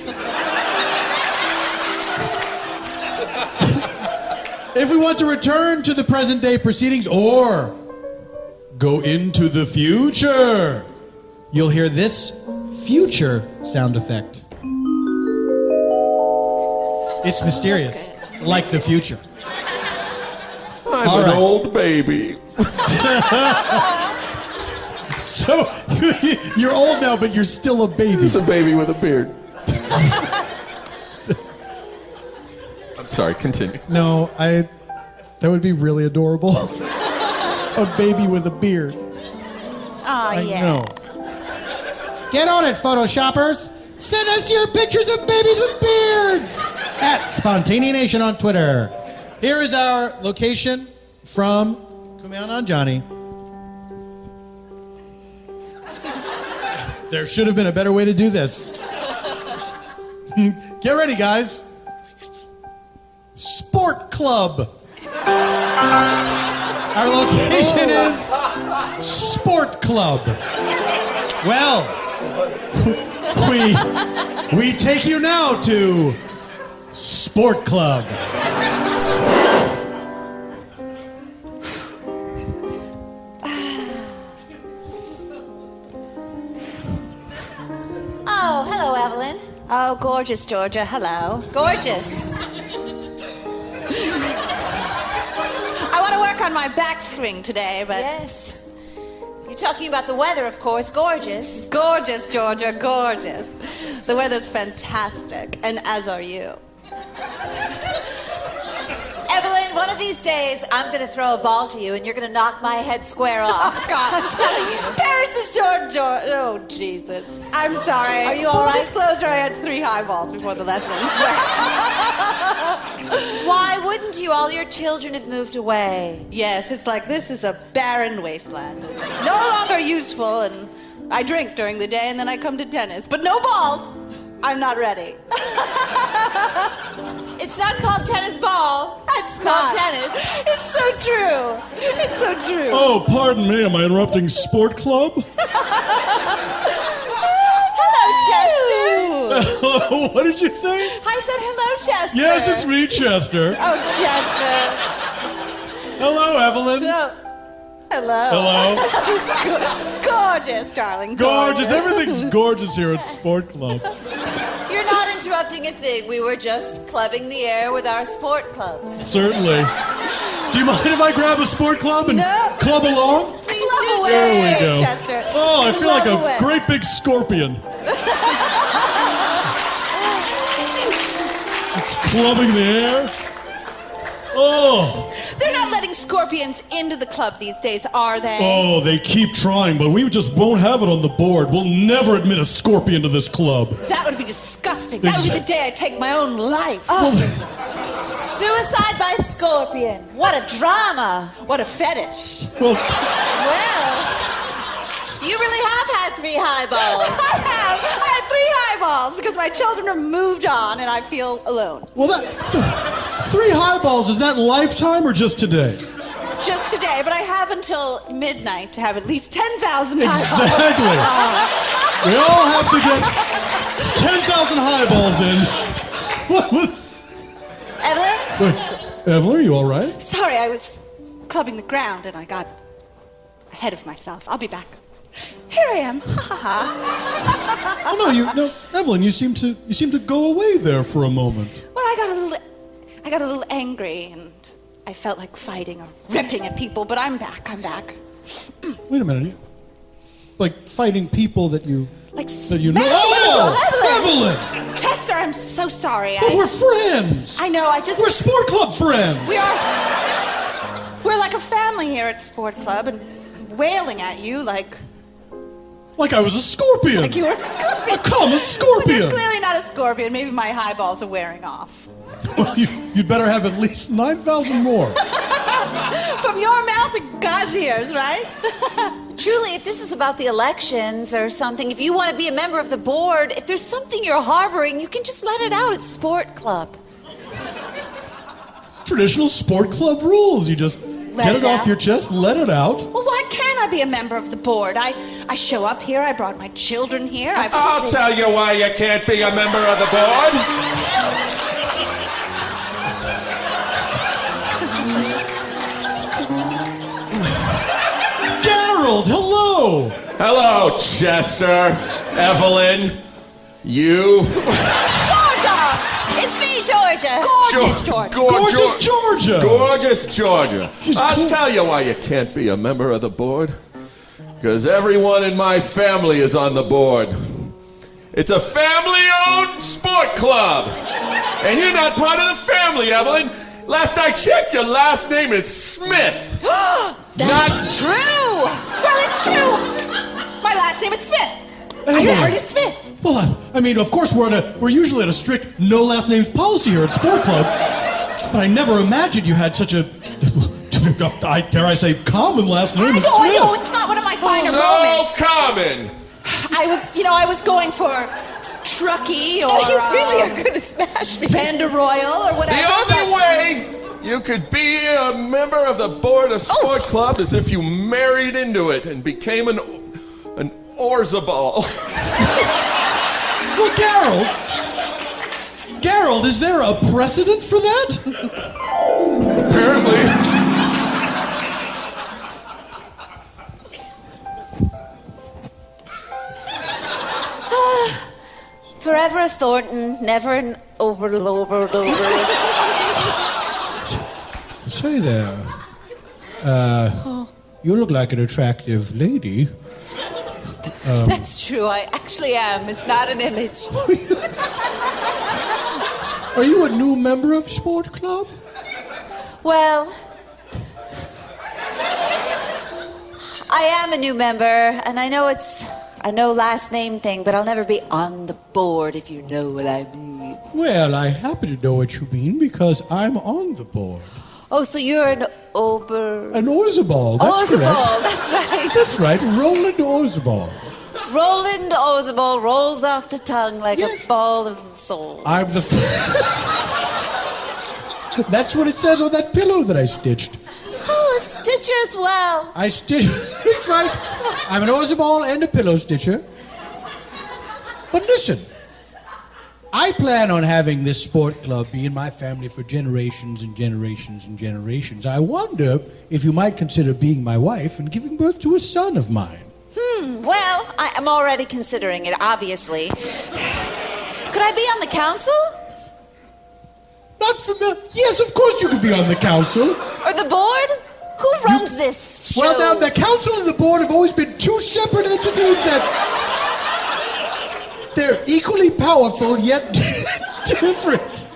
If we want to return to the present day proceedings or go into the future, you'll hear this future sound effect. It's mysterious, like the future. I'm an old baby. So, you're old now, but you're still a baby. It's a baby with a beard. I'm sorry, continue. No, that would be really adorable. A baby with a beard. Oh, I know. Get on it, Photoshoppers. Send us your pictures of babies with beards at SpontaneANation on Twitter. Here is our location from Kumail Nanjiani. There should have been a better way to do this. Get ready, guys. Sport Club. Our location is Sport Club. Well, we take you now to Sport Club. Oh, hello, Evelyn. Oh, gorgeous, Georgia. Hello. Gorgeous. I want to work on my backswing today, but... Yes. You're talking about the weather, of course. Gorgeous. Gorgeous, Georgia, gorgeous. The weather's fantastic, and as are you. Evelyn, one of these days, I'm going to throw a ball to you, and you're going to knock my head square off. Oh, God. I'm telling you. Paris is short, George. Oh, Jesus. I'm sorry. Are you all right? Full disclosure, I had 3 highballs before the lesson. Why wouldn't you? All your children have moved away. Yes, it's like this is a barren wasteland. It's no longer useful, and I drink during the day, and then I come to tennis. But no balls. I'm not ready. It's not called tennis ball. It's called not. tennis. It's so true. It's so true. Oh, pardon me. Am I interrupting Sport Club? Hello, Chester. What did you say? I said hello, Chester. Yes, it's me, Chester. Oh, Chester. Hello, Evelyn. No. Hello. Hello. Gorgeous, darling. Gorgeous. Everything's gorgeous here at Sport Club. You're not interrupting a thing. We were just clubbing the air with our sport clubs. Certainly. Do you mind if I grab a Sport Club and club along? Please Club do, away, There we go. Chester. Oh, I feel like Club a away. great big scorpion. It's clubbing the air. Oh. They're not letting scorpions into the club these days, are they? Oh, they keep trying, but we just won't have it on the board. We'll never admit a scorpion to this club. That would be disgusting. That would be the day I take my own life. Suicide by scorpion. What a drama. What a fetish. Well, Well, you really have had 3 highballs. I had 3 highballs because my children are moved on and I feel alone. Well, 3 highballs, is that lifetime or just today? Just today, but I have until midnight to have at least 10,000 highballs. Exactly. We all have to get 10,000 highballs in. What was... Evelyn? Evelyn, are you all right? Sorry, I was clubbing the ground and I got ahead of myself. I'll be back. Here I am. Ha ha ha. Oh, no, Evelyn, you seem to go away there for a moment. Well, I got a little angry and I felt like fighting or ripping at people, but I'm back. Wait a minute. Like fighting people that you know. Oh, Evelyn! Chester, I'm so sorry. But we're friends. I know. We're sport club friends. We're like a family here at Sport Club, and I'm wailing at you like I was a scorpion. you were a scorpion. A common scorpion. You're clearly not a scorpion. Maybe my high balls are wearing off. Well, you'd better have at least 9,000 more. From your mouth to God's ears, right? Truly, if this is about the elections or something, if you want to be a member of the board, if there's something you're harboring, you can just let it out at Sport Club. It's traditional sport club rules. You just get it off your chest, let it out. Well, why can't I be a member of the board? I show up here. I brought my children here. I'll tell you why you can't be a member of the board. Hello! Hello, Chester, Evelyn, you. Georgia! It's me, Georgia. Gorgeous Georgia. Gorgeous Georgia! Gorgeous Georgia. I'll cool. tell you why you can't be a member of the board. Because everyone in my family is on the board. It's a family-owned sport club. And you're not part of the family, Evelyn. Last I checked, your last name is Smith. That's true. Well, it's true. My last name is Smith. Evelyn. I heard it's Smith. Well, I mean, of course, we're usually at a strict no last names policy here at Sport Club. But I never imagined you had such a, dare I say, common last name as Smith. I know, it's not one of my finer moments. So common. I was going for Truckee or You really are going to smash me. Banderoyle or whatever. The only way you could be a member of the board of Sport Club is if you married into it and became an Orzabal. Well, Gerald, is there a precedent for that? Apparently. Forever a Thornton, never an over. Say there. You look like an attractive lady. That's true, I actually am. It's not an image. Are you a new member of Sport Club? Well, I am a new member, and I know it's a no last name thing, but I'll never be on the board, if you know what I mean. Well, I happen to know what you mean because I'm on the board. Oh, so you're an An Orzabal, that's correct. Orzabal, that's right. That's right, Roland Orzabal. Roland Orzabal rolls off the tongue like a ball of soul. I'm the... That's what it says on that pillow that I stitched. Oh, a stitcher as well. I stitched... That's right. I'm an Orzabal and a pillow stitcher. But listen, I plan on having this sport club be in my family for generations and generations and generations. I wonder if you might consider being my wife and giving birth to a son of mine. Well, I'm already considering it, obviously. Could I be on the council? Not familiar. Yes, of course you could be on the council. Or the board? Who runs this show? Well, now, the council and the board have always been two separate entities that... They're equally powerful, yet different.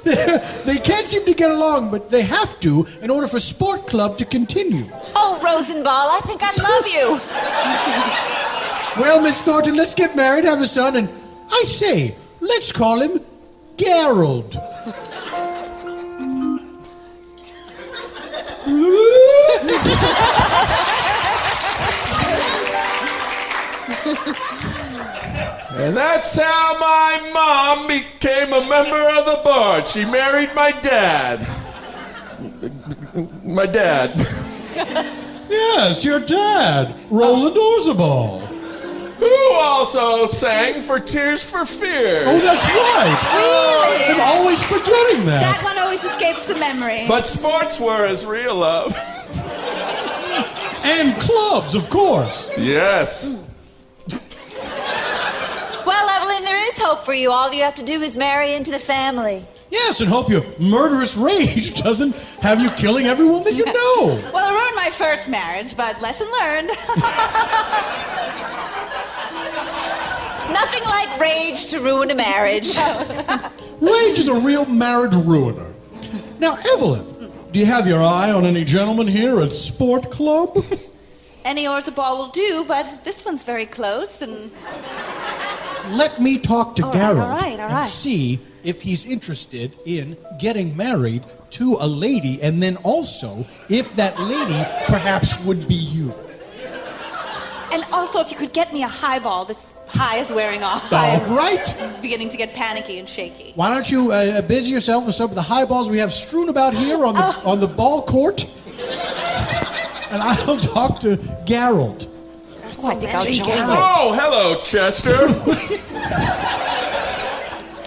They can't seem to get along, but they have to in order for Sport Club to continue. Oh, Rosenball, I think I love you. Well, Miss Thornton, let's get married, have a son, and I say, let's call him Gerald. And that's how my mom became a member of the board. She married my dad. My dad. Yes, your dad, Roland Orzabal. Who also sang for Tears for Fears. Oh, that's right. Really? And always forget that. That one always escapes the memory. But sports were his real love. And clubs, of course. Yes. Well, Evelyn, there is hope for you. All you have to do is marry into the family. Yes, and hope your murderous rage doesn't have you killing everyone that you know. Well, it ruined my first marriage, but lesson learned. Nothing like rage to ruin a marriage. Rage is a real marriage ruiner. Now, Evelyn, do you have your eye on any gentlemen here at Sport Club? Any oars a ball will do, but this one's very close, and... Let me talk to Garrett all right. and see if he's interested in getting married to a lady, and then also if that lady perhaps would be you. And also, if you could get me a highball, this high is wearing off. All right. I'm beginning to get panicky and shaky. Why don't you busy yourself with some of the highballs we have strewn about here on the ball court, and I'll talk to Gerald. Oh, I think I'll join you. Oh, hello, Chester.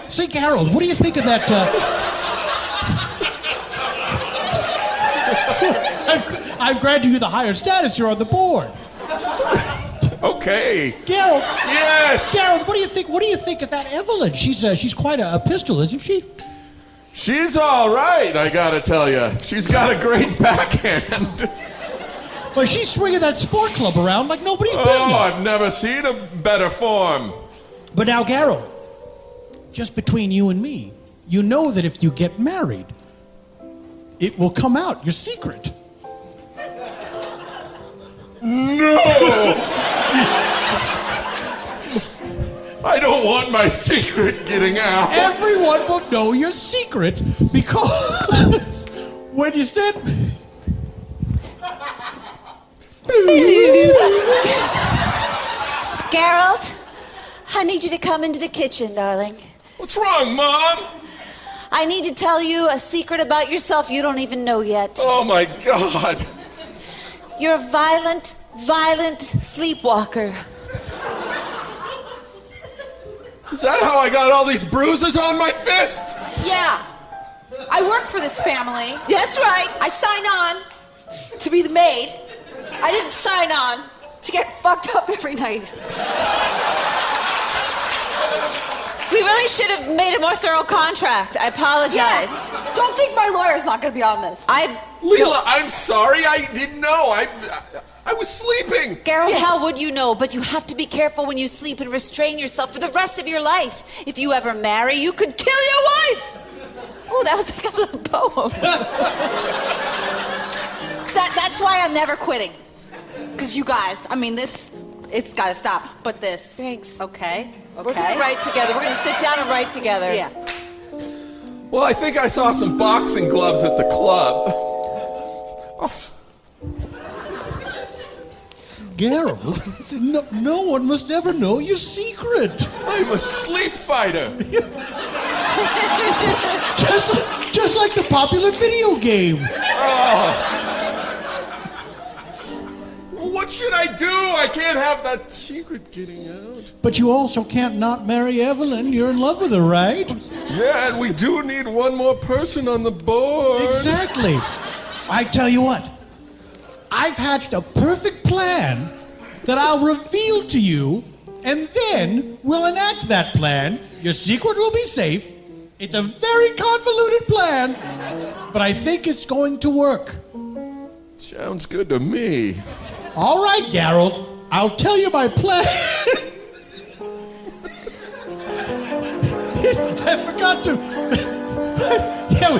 Say, Gerald, what do you think of that? I'm glad you get the higher status here on the board. Okay. Gerald. Yes. Gerald, what do you think? What do you think of that Evelyn? She's quite a pistol, isn't she? She's all right, I gotta tell you. She's got a great backhand. Well, she's swinging that sport club around like nobody's business. Oh, I've never seen a better form. But now, Gerald, just between you and me, you know that if you get married, it will come out, your secret. No! I don't want my secret getting out. Everyone will know your secret because when you stand... Gerald, I need you to come into the kitchen, darling. What's wrong, Mom? I need to tell you a secret about yourself you don't even know yet. Oh, my God. You're a violent, violent sleepwalker. Is that how I got all these bruises on my fist? Yeah. I work for this family. That's right. I signed on to be the maid. I didn't sign on to get fucked up every night. We really should have made a more thorough contract. I apologize. Yeah. Don't think my lawyer's not going to be on this. Leela, I'm sorry. I didn't know. I was sleeping. Gerald, how would you know? But you have to be careful when you sleep and restrain yourself for the rest of your life. If you ever marry, you could kill your wife. Oh, that was like a little poem. That's why I'm never quitting. Because you guys, I mean, it's got to stop. But this. Thanks. Okay. We're going to write together. We're going to sit down and write together. Yeah. Well, I think I saw some boxing gloves at the club. Gerald, no one must ever know your secret. I'm a sleep fighter. just like the popular video game. What should I do? I can't have that secret getting out. But you also can't not marry Evelyn. You're in love with her, right? Yeah, and we do need one more person on the board. Exactly. I tell you what, I've hatched a perfect plan that I'll reveal to you, and then we'll enact that plan. Your secret will be safe. It's a very convoluted plan, but I think it's going to work. Sounds good to me. All right, Gerald, I'll tell you my plan. I forgot to. Yeah,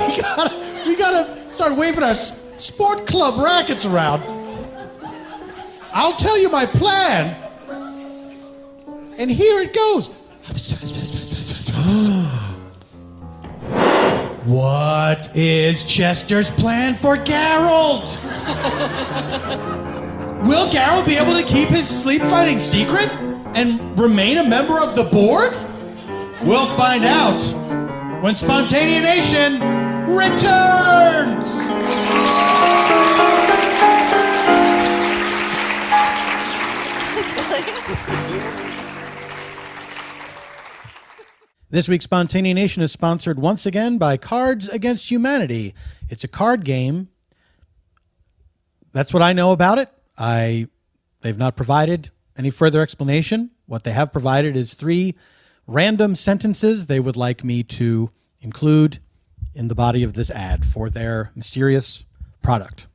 we gotta start waving our sport club rackets around. I'll tell you my plan, and here it goes. What is Chester's plan for Gerald? Will Gerald be able to keep his sleep fighting secret and remain a member of the board? We'll find out when Spontaneanation returns! This week's Spontaneanation is sponsored once again by Cards Against Humanity. It's a card game. That's what I know about it. They've not provided any further explanation. What they have provided is 3 random sentences they would like me to include in the body of this ad for their mysterious product.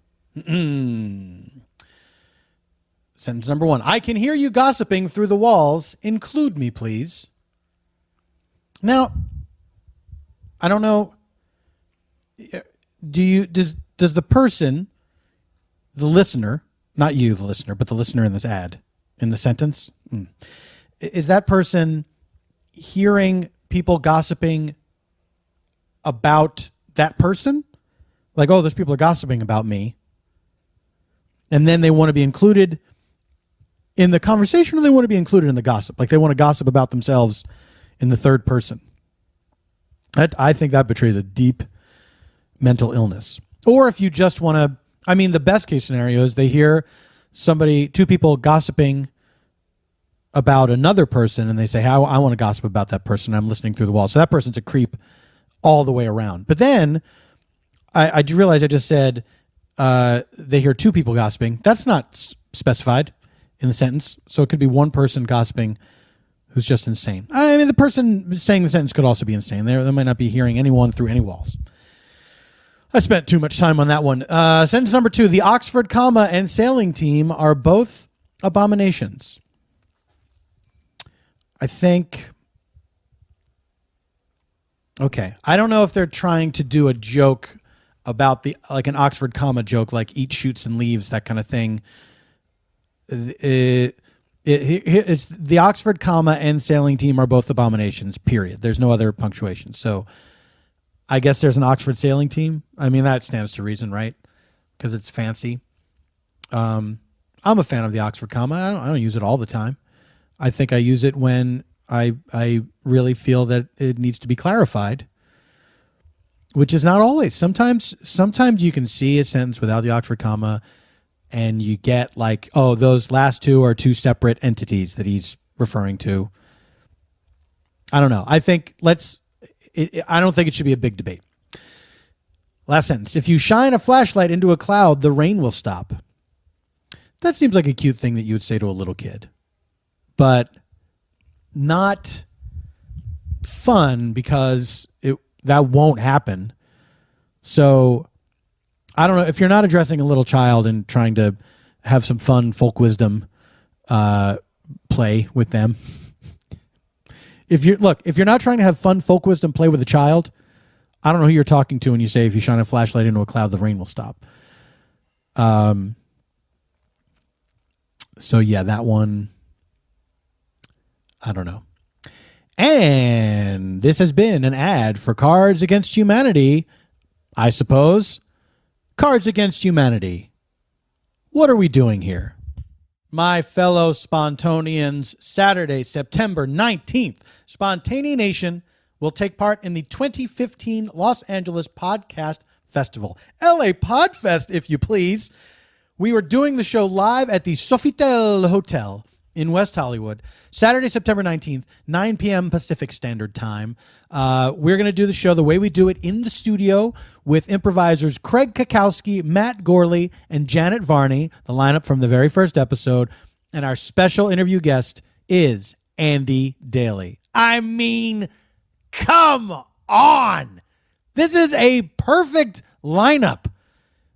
Sentence number 1. I can hear you gossiping through the walls. Include me, please. Now, I don't know. Does the person, the listener, not you, the listener, but the listener in this ad, in the sentence, is that person hearing people gossiping about that person? Like, oh, those people are gossiping about me. And then they want to be included in the conversation, or they want to be included in the gossip? Like, they want to gossip about themselves in the third person. I think that betrays a deep mental illness. Or if you just want to, I mean, the best case scenario is they hear 2 people gossiping about another person, and they say, I want to gossip about that person. I'm listening through the wall. So that person's a creep all the way around. But then I realize I just said they hear 2 people gossiping. That's not specified in the sentence. So it could be one person gossiping who's just insane. I mean, the person saying the sentence could also be insane. They might not be hearing anyone through any walls. I spent too much time on that one. Sentence number 2. The Oxford comma and sailing team are both abominations. I think... Okay. I don't know if they're trying to do a joke about like an Oxford comma joke, like eat, shoots, and leaves, that kind of thing. It's the Oxford comma and sailing team are both abominations, period. There's no other punctuation. So I guess there's an Oxford sailing team. I mean, that stands to reason, right? Because it's fancy. I'm a fan of the Oxford comma. I don't use it all the time. I think I use it when I really feel that it needs to be clarified, which is not always. Sometimes you can see a sentence without the Oxford comma, and you get like, oh, those last 2 are 2 separate entities that he's referring to. I don't know. I don't think it should be a big debate. Last sentence. If you shine a flashlight into a cloud, the rain will stop. That seems like a cute thing that you would say to a little kid, but not fun because that won't happen. So I don't know, if you're not addressing a little child and trying to have some fun folk wisdom play with them. If you're not trying to have fun folk wisdom play with a child, I don't know who you're talking to when you say if you shine a flashlight into a cloud, the rain will stop. So yeah, that one, I don't know. And this has been an ad for Cards Against Humanity, I suppose. Cards Against Humanity. What are we doing here? My fellow Spontaneans, Saturday, September 19th, Spontaneanation will take part in the 2015 Los Angeles Podcast Festival. LA Podfest, if you please. We are doing the show live at the Sofitel Hotel in West Hollywood, Saturday, September 19th, 9 p.m. Pacific Standard Time. We're going to do the show the way we do it in the studio with improvisers Craig Kakowski, Matt Gorley, and Janet Varney, the lineup from the very first episode. And our special interview guest is Andy Daly. I mean, come on. This is a perfect lineup.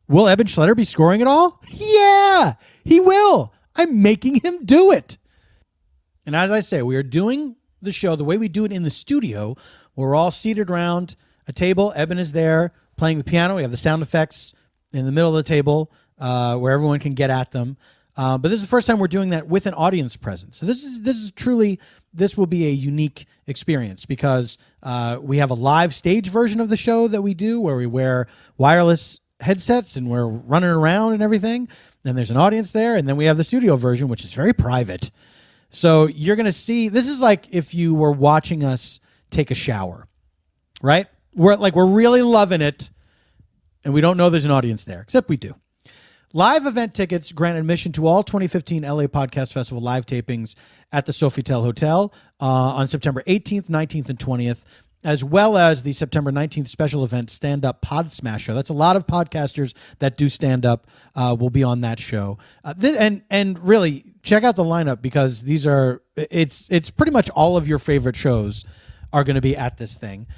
Will Eban Schletter be scoring it all? Yeah, he will. I'm making him do it. And as I say, we are doing the show the way we do it in the studio. We're all seated around a table. Eban is there playing the piano. We have the sound effects in the middle of the table where everyone can get at them. But this is the first time we're doing that with an audience present. So this is truly, this will be a unique experience because we have a live stage version of the show that we do where we wear wireless headsets and we're running around and everything. Then there's an audience there, and then we have the studio version, which is very private. So you're going to see, this is like if you were watching us take a shower, right? We're really loving it, and we don't know there's an audience there, except we do. Live event tickets grant admission to all 2015 LA Podcast Festival live tapings at the Sofitel Hotel on September 18th, 19th, and 20th, as well as the September 19th special event, Stand Up Pod Smasher. That's a lot of podcasters that do stand up will be on that show. And really, check out the lineup because it's pretty much all of your favorite shows are going to be at this thing.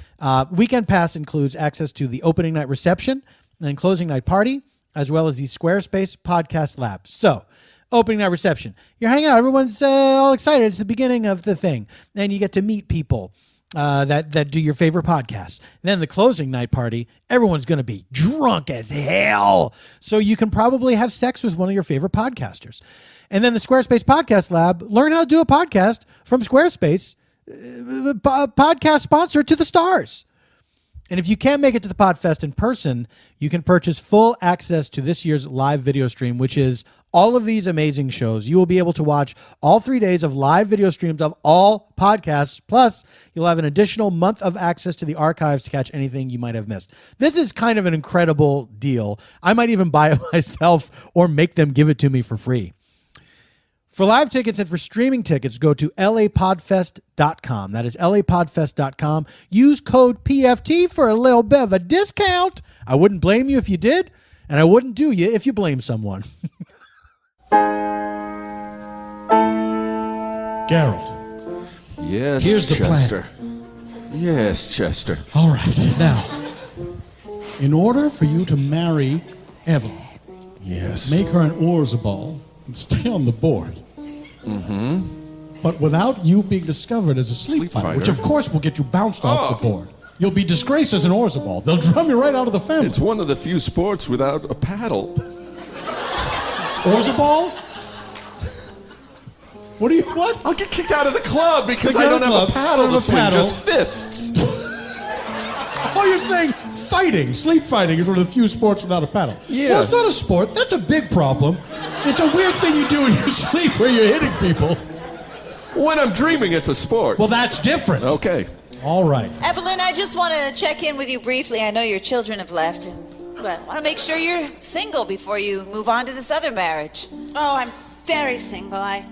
Weekend Pass includes access to the opening night reception and closing night party, as well as the Squarespace Podcast Lab. So, opening night reception. You're hanging out. Everyone's all excited. It's the beginning of the thing. And you get to meet people that do your favorite podcasts. And then the closing night party, everyone's going to be drunk as hell. So you can probably have sex with one of your favorite podcasters. And then the Squarespace Podcast Lab, learn how to do a podcast from Squarespace, podcast sponsor to the stars. And if you can't make it to the Podfest in person, you can purchase full access to this year's live video stream, which is all of these amazing shows. You will be able to watch all 3 days of live video streams of all podcasts. Plus, you'll have an additional month of access to the archives to catch anything you might have missed. This is kind of an incredible deal. I might even buy it myself or make them give it to me for free. For live tickets and for streaming tickets, go to lapodfest.com. That is lapodfest.com. Use code PFT for a little bit of a discount. I wouldn't blame you if you did, and I wouldn't do you if you blame someone. Geralt. Yes, Here's the Chester. plan. Yes, Chester. All right. Now, in order for you to marry Evelyn, Yes. make her an Orzabal and stay on the board. Mm-hmm. But without you being discovered as a sleep fighter, which of course will get you bounced off the board. You'll be disgraced as an Orzabal. They'll drum you right out of the family. It's one of the few sports without a paddle. Orzabal? What? I'll get kicked out of the club because I don't have a paddle to swing, just fists. Oh, you're saying fighting, sleep fighting is one of the few sports without a paddle. Yeah. Well, it's not a sport. That's a big problem. It's a weird thing you do in your sleep where you're hitting people. When I'm dreaming, it's a sport. Well, that's different. Okay. All right. Evelyn, I just want to check in with you briefly. I know your children have left, and I want to make sure you're single before you move on to this other marriage. Oh, I'm very single. I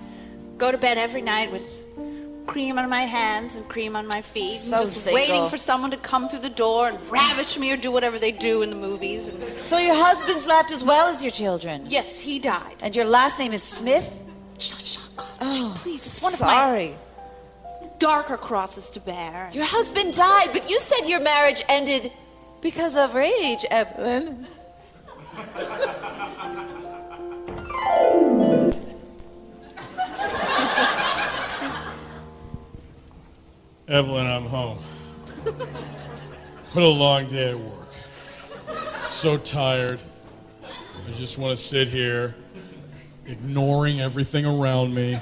go to bed every night with cream on my hands and cream on my feet. So and just single. waiting for someone to come through the door and ravish me or do whatever they do in the movies. And So your husband's left as well as your children? yes, he died. And your last name is Smith? Shut, Oh, please. It's one sorry. of my darker crosses to bear. Your husband died, but you said your marriage ended because of rage, Evelyn. Evelyn, I'm home. What a long day at work. So tired. I just want to sit here, ignoring everything around me,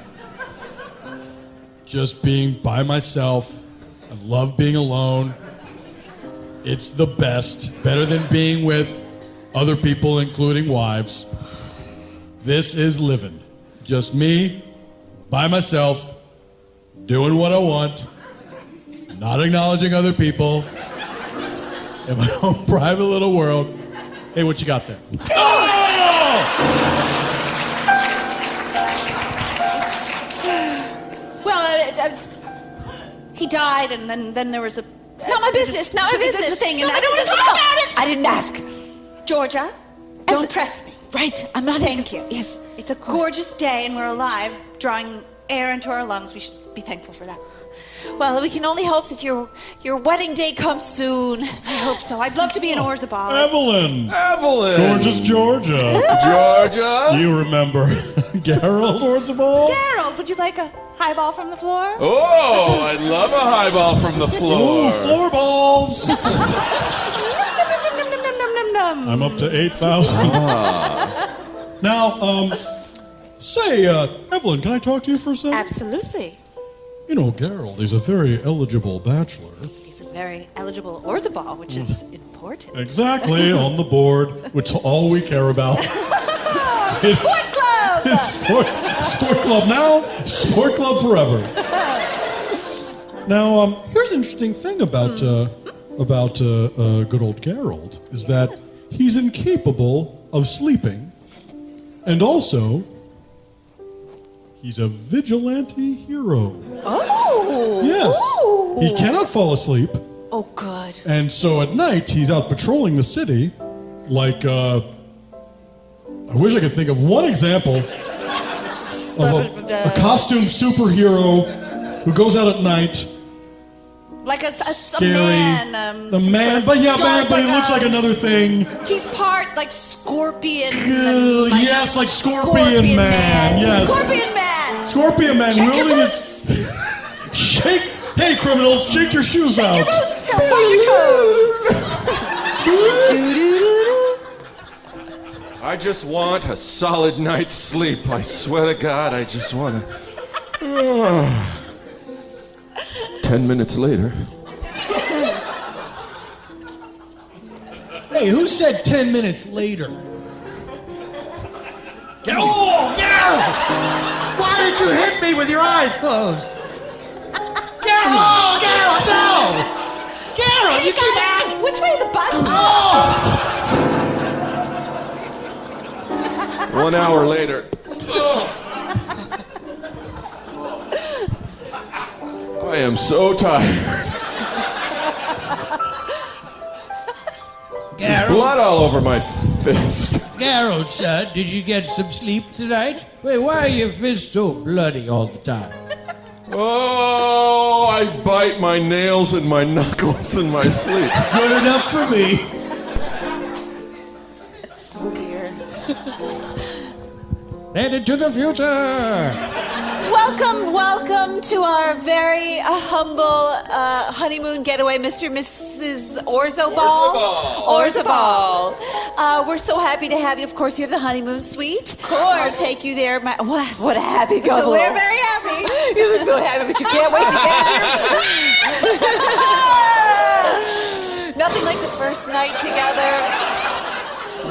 just being by myself. I love being alone. It's the best, better than being with other people, including wives. This is living. Just me, by myself, doing what I want, not acknowledging other people, in my own private little world. Hey, what you got there? Well, he died, and then there was a... Not my business, not my business. The thing, Not and my I don't want business. to talk about it. I didn't ask. Georgia, don't press me. Right, I'm not. Thank you. Yes. It's a gorgeous day, and we're alive, drawing air into our lungs. We should be thankful for that. Well, we can only hope that your wedding day comes soon. I hope so. I'd love to be an Orzabal. Evelyn! Evelyn! Gorgeous Georgia! Georgia! You remember Geralt Orzabal? Gerald, would you like a highball from the floor? Oh, I love a highball from the floor. Ooh, floor balls! Num, num, num, num, num, num. I'm up to 8,000. Now, say, Evelyn, can I talk to you for a second? Absolutely. You know, Geralt, he's a very eligible bachelor. He's a very eligible Orzabal, which is important. Exactly, on the board, which is all we care about. Sport club! Sport club now, sport club forever. Now, here's an interesting thing about good old Geralt, is that he's incapable of sleeping And also, he's a vigilante hero. Oh! Yes. Ooh. He cannot fall asleep. Oh, good. And so at night, he's out patrolling the city like, I wish I could think of one example of a costume superhero who goes out at night. Like a Scary. man. The man, but he looks like another thing. He's part like scorpion. Yes, like Scorpion Man. Yes. Scorpion Man. Scorpion Man Shake your wielding boots. his. Shake. Hey, criminals, shake your shoes out. Shake your boots. Now, bump your toes. I just want a solid night's sleep. I swear to God, I just want to. 10 minutes later. Hey, who said 10 minutes later? Oh, Garrett! Why did you hit me with your eyes closed? Garrett! Oh, Garrett, no! Garrett, you keep out! Which way is the bus? Oh! 1 hour later. I am so tired. There's blood all over my fist. Garrett, son, did you get some sleep tonight? Wait, why are your fists so bloody all the time? Oh, I bite my nails and my knuckles in my sleep. Good enough for me. Oh dear. Headed to the future. Welcome to our very humble honeymoon getaway, Mr. and Mrs. Orzobal. Orzobal. We're so happy to have you. Of course, you have the honeymoon suite. Of course. I'll take you there. What a happy couple. We're very happy. You look so happy, but you can't wait to get here. Nothing like the first night together.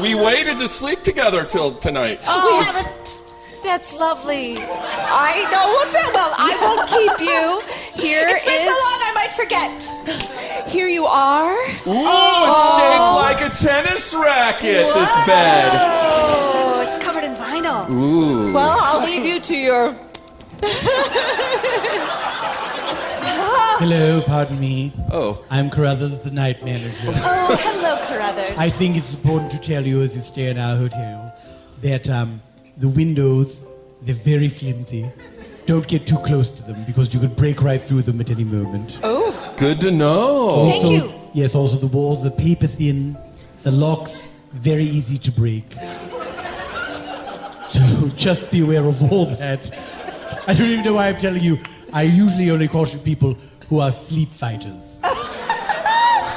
We waited to sleep together till tonight. Oh, that's lovely. I know what that. Well, I won't keep you. Here It's been so is. long I might forget. Here you are. Ooh, it's shaped like a tennis racket, this bed. Oh, it's covered in vinyl. Ooh. Well, I'll leave you to your. Hello, pardon me. Oh. I'm Carruthers, the night manager. Oh, hello, Carruthers. I think it's important to tell you as you stay in our hotel that the windows, they're very flimsy. Don't get too close to them because you could break right through them at any moment. Oh. Good to know. Thank you. Yes, also the walls, the paper thin, the locks, very easy to break. So just be aware of all that. I don't even know why I'm telling you. I usually only caution people who are sleep fighters. But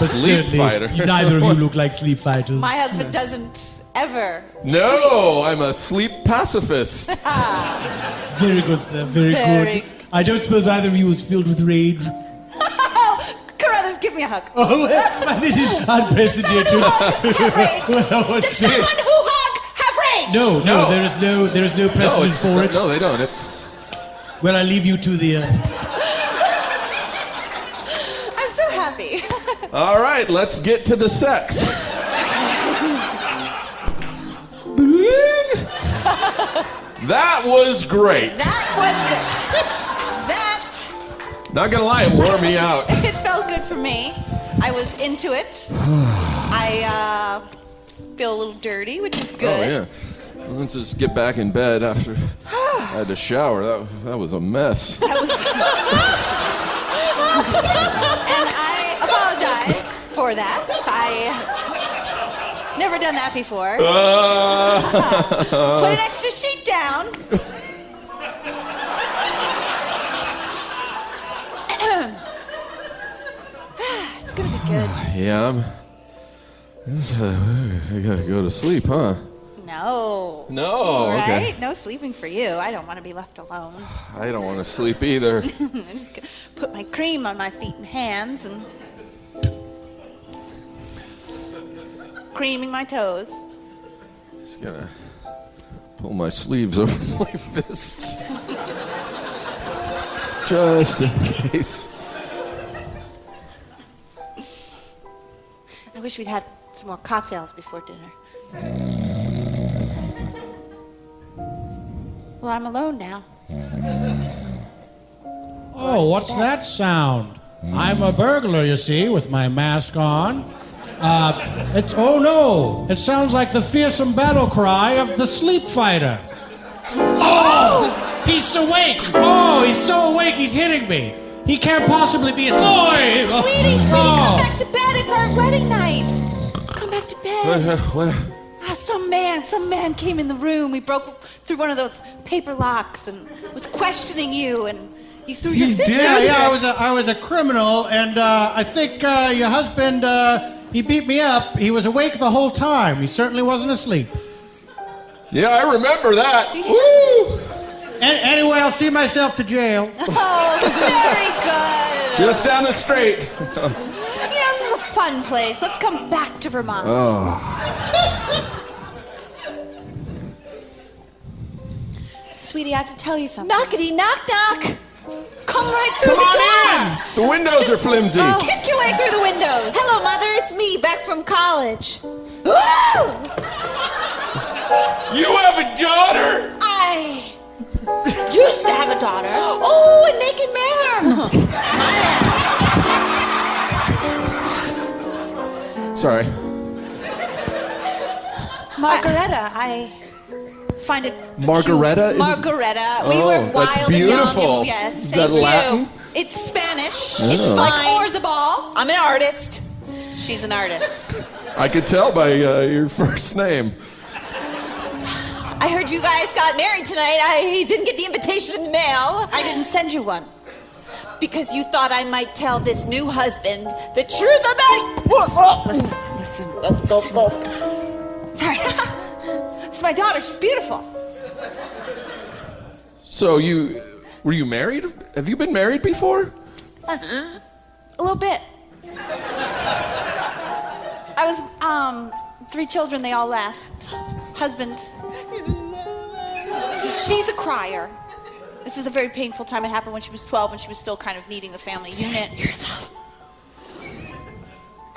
Sleep certainly, fighter. neither of you look like sleep fighters. My husband doesn't ever. No, I'm a sleep pacifist. Very good, sir. Very Very. good. I don't suppose either of you is filled with rage. Carruthers, give me a hug. Oh, well, this is unprecedented. Have rage. Well, what's Does someone who hug have rage? No, No. there is no precedent for it. No, they don't. It's Well, I leave you to the. I'm so happy. all right. Let's get to the sex. That was great. That was good. That, Not gonna lie, it wore me out. it felt good for me. I was into it. I feel a little dirty, which is good. Oh yeah. Well, let's just get back in bed after I had to shower. That was a mess. And I apologize for that. I never done that before. Put an extra sheet down. It's gonna be good. Yeah, I gotta go to sleep, huh? No. No. Okay. Right? No sleeping for you. I don't want to be left alone. I don't want to sleep either. I'm just gonna put my cream on my feet and hands and creaming my toes. Just gonna pull my sleeves over my fists. Just in case. I wish we'd had some more cocktails before dinner. Well, I'm alone now. Oh, what's that sound? I'm a burglar, you see, with my mask on. Oh no! It sounds like the fearsome battle cry of the sleep fighter. Oh! He's awake! Oh, he's so awake he's hitting me. He can't possibly be asleep. Sweetie, come back to bed. It's our wedding night. Come back to bed. What? Some man came in the room. He broke through one of those paper locks and was questioning you, and you threw your fist. Yeah. I was a criminal, and I think your husband he beat me up. He was awake the whole time. He certainly wasn't asleep. Yeah, I remember that. Woo! Anyway, I'll see myself to jail. Oh, very good. Just down the street. This is a fun place. Let's come back to Vermont. Sweetie, I have to tell you something. Knockity knock knock. Come right through Come the door. on in. The windows are flimsy. Kick your way through the windows. Hello, Mother. It's me, back from college. You have a daughter? I used to have a daughter. Oh, a naked man. Sorry. Margareta, I find it Margareta? Margareta. We were wild that's beautiful. and young. Yes, Is thank that you. Latin? It's Spanish. Oh. It's like Fine. Orzabal. I'm an artist. She's an artist. I could tell by your first name. I heard you guys got married tonight. I didn't get the invitation in the mail. I didn't send you one. Because you thought I might tell this new husband the truth about... Listen. Sorry. It's my daughter. She's beautiful. So were you married? Have you been married before? A little bit. I was 3 children. They all left. Husband. She's a crier. This is a very painful time. It happened when she was 12 and she was still kind of needing the family unit. Yourself.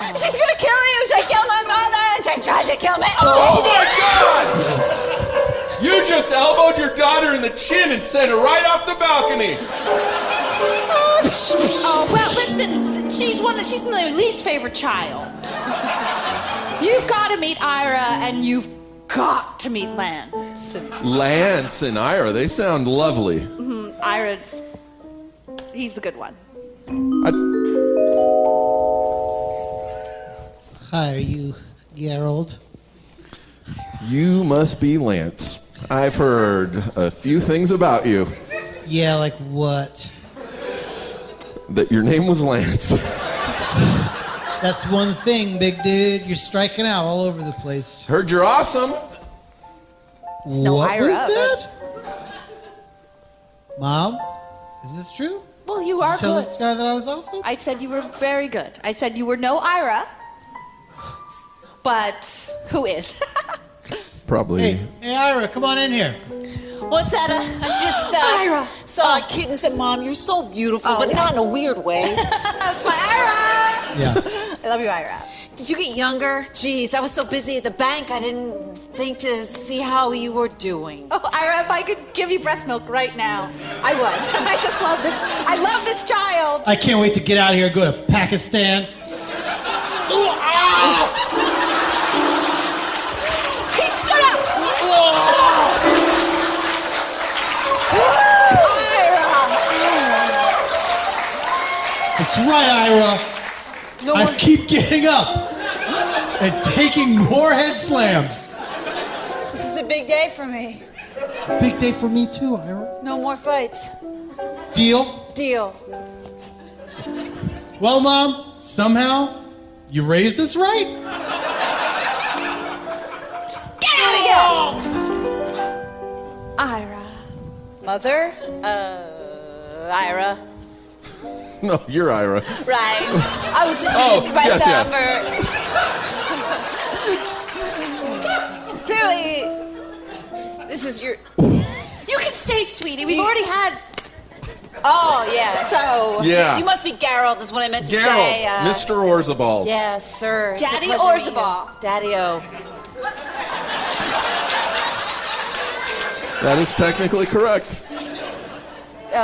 She's gonna kill you. She killed my mother. She tried to kill me. Oh my God! You just elbowed your daughter in the chin and sent her right off the balcony. Oh, well, listen. She's my least favorite child. You've got to meet Ira and you've got to meet Lance. Lance and Ira, they sound lovely. Ira's, he's the good one. Hi, are you Gerald? You must be Lance. I've heard a few things about you. Yeah, like what? That your name was Lance. That's one thing, big dude. You're striking out all over the place. Heard you're awesome. no What Ira, was that? Mom, is this true? Well, you are Tell good. this guy that I was awesome? I said you were very good. I said you were no Ira, but who is? Probably. Hey, Ira, come on in here. What's that? I just Ira. saw a kid and said, Mom, you're so beautiful, but not in a weird way. That's my Ira. Yeah. I love you, Ira. Did you get younger? Jeez, I was so busy at the bank, I didn't think to see how you were doing. Oh, Ira, if I could give you breast milk right now, I would. I just love this. I love this child. I can't wait to get out of here and go to Pakistan. He stood up. That's right, Ira. I keep getting up and taking more head slams. This is a big day for me. Big day for me too, Ira. No more fights. Deal? Deal. Well, Mom, somehow you raised us right. Get out of here. Ira. Mother? Ira. No, you're Ira. Right. I was introducing myself. Clearly, this is your... You can stay, sweetie. We've already had... Oh, yeah. So... Yeah. You must be Gerald, is what I meant to Gerald, say. Mr. Orzabal. Yes, sir. It's a Daddy pleasure meeting you. Orzabal. Daddy-O. That is technically correct.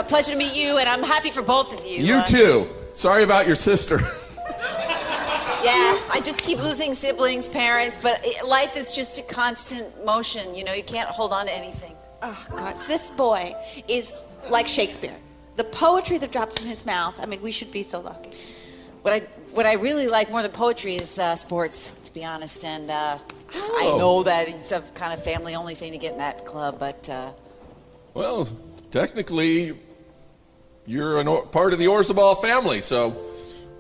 Pleasure to meet you, and I'm happy for both of you. You too. Sorry about your sister. Yeah, I just keep losing siblings, parents, but life is just a constant motion. You know, you can't hold on to anything. Oh, God. This boy is like Shakespeare. The poetry that drops from his mouth, I mean, we should be so lucky. What I really like more than poetry is sports, to be honest. And I know that it's a kind of family-only thing to get in that club, but... Well, technically, you're part of the Orzabal family, so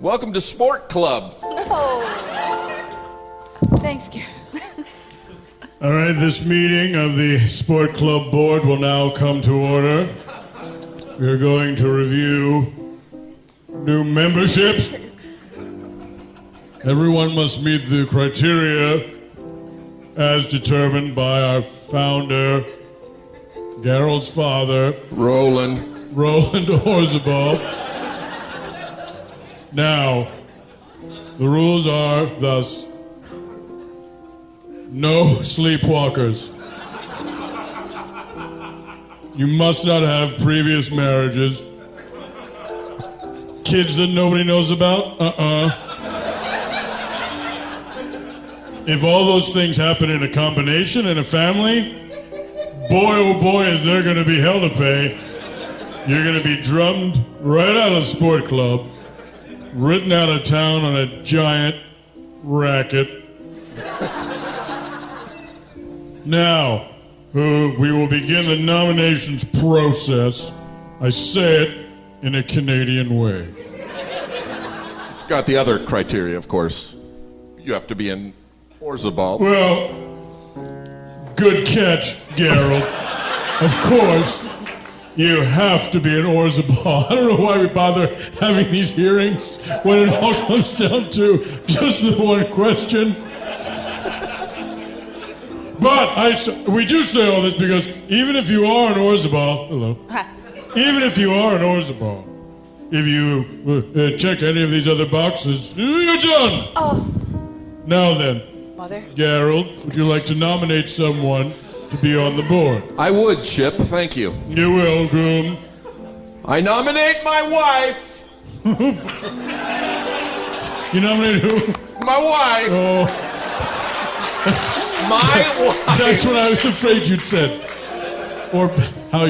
welcome to Sport Club. Oh. Thanks, Gary. All right, this meeting of the Sport Club Board will now come to order. We're going to review new membership. Everyone must meet the criteria as determined by our founder, Gerald's father, Roland Orzabal. Now, the rules are thus: no sleepwalkers. You must not have previous marriages. Kids that nobody knows about? If all those things happen in a combination in a family, boy, oh boy, is there going to be hell to pay. You're going to be drummed right out of Sport Club, written out of town on a giant racket. Now, we will begin the nominations process. I say it in a Canadian way. You've got the other criteria, of course. You have to be in Orzabal. Well, good catch, Gerald. Of course, you have to be an Orzabal. I don't know why we bother having these hearings when it all comes down to just the one question. But we do say all this because even if you are an Orzabal, even if you are an Orzabal, if you check any of these other boxes, you're done. Oh. Now then, Mother? Gerald, would you like to nominate someone to be on the board? I would, Chip. Thank you. You're welcome. I nominate my wife. You nominate who? My wife. Oh. My wife. That's what I was afraid you'd said. Or how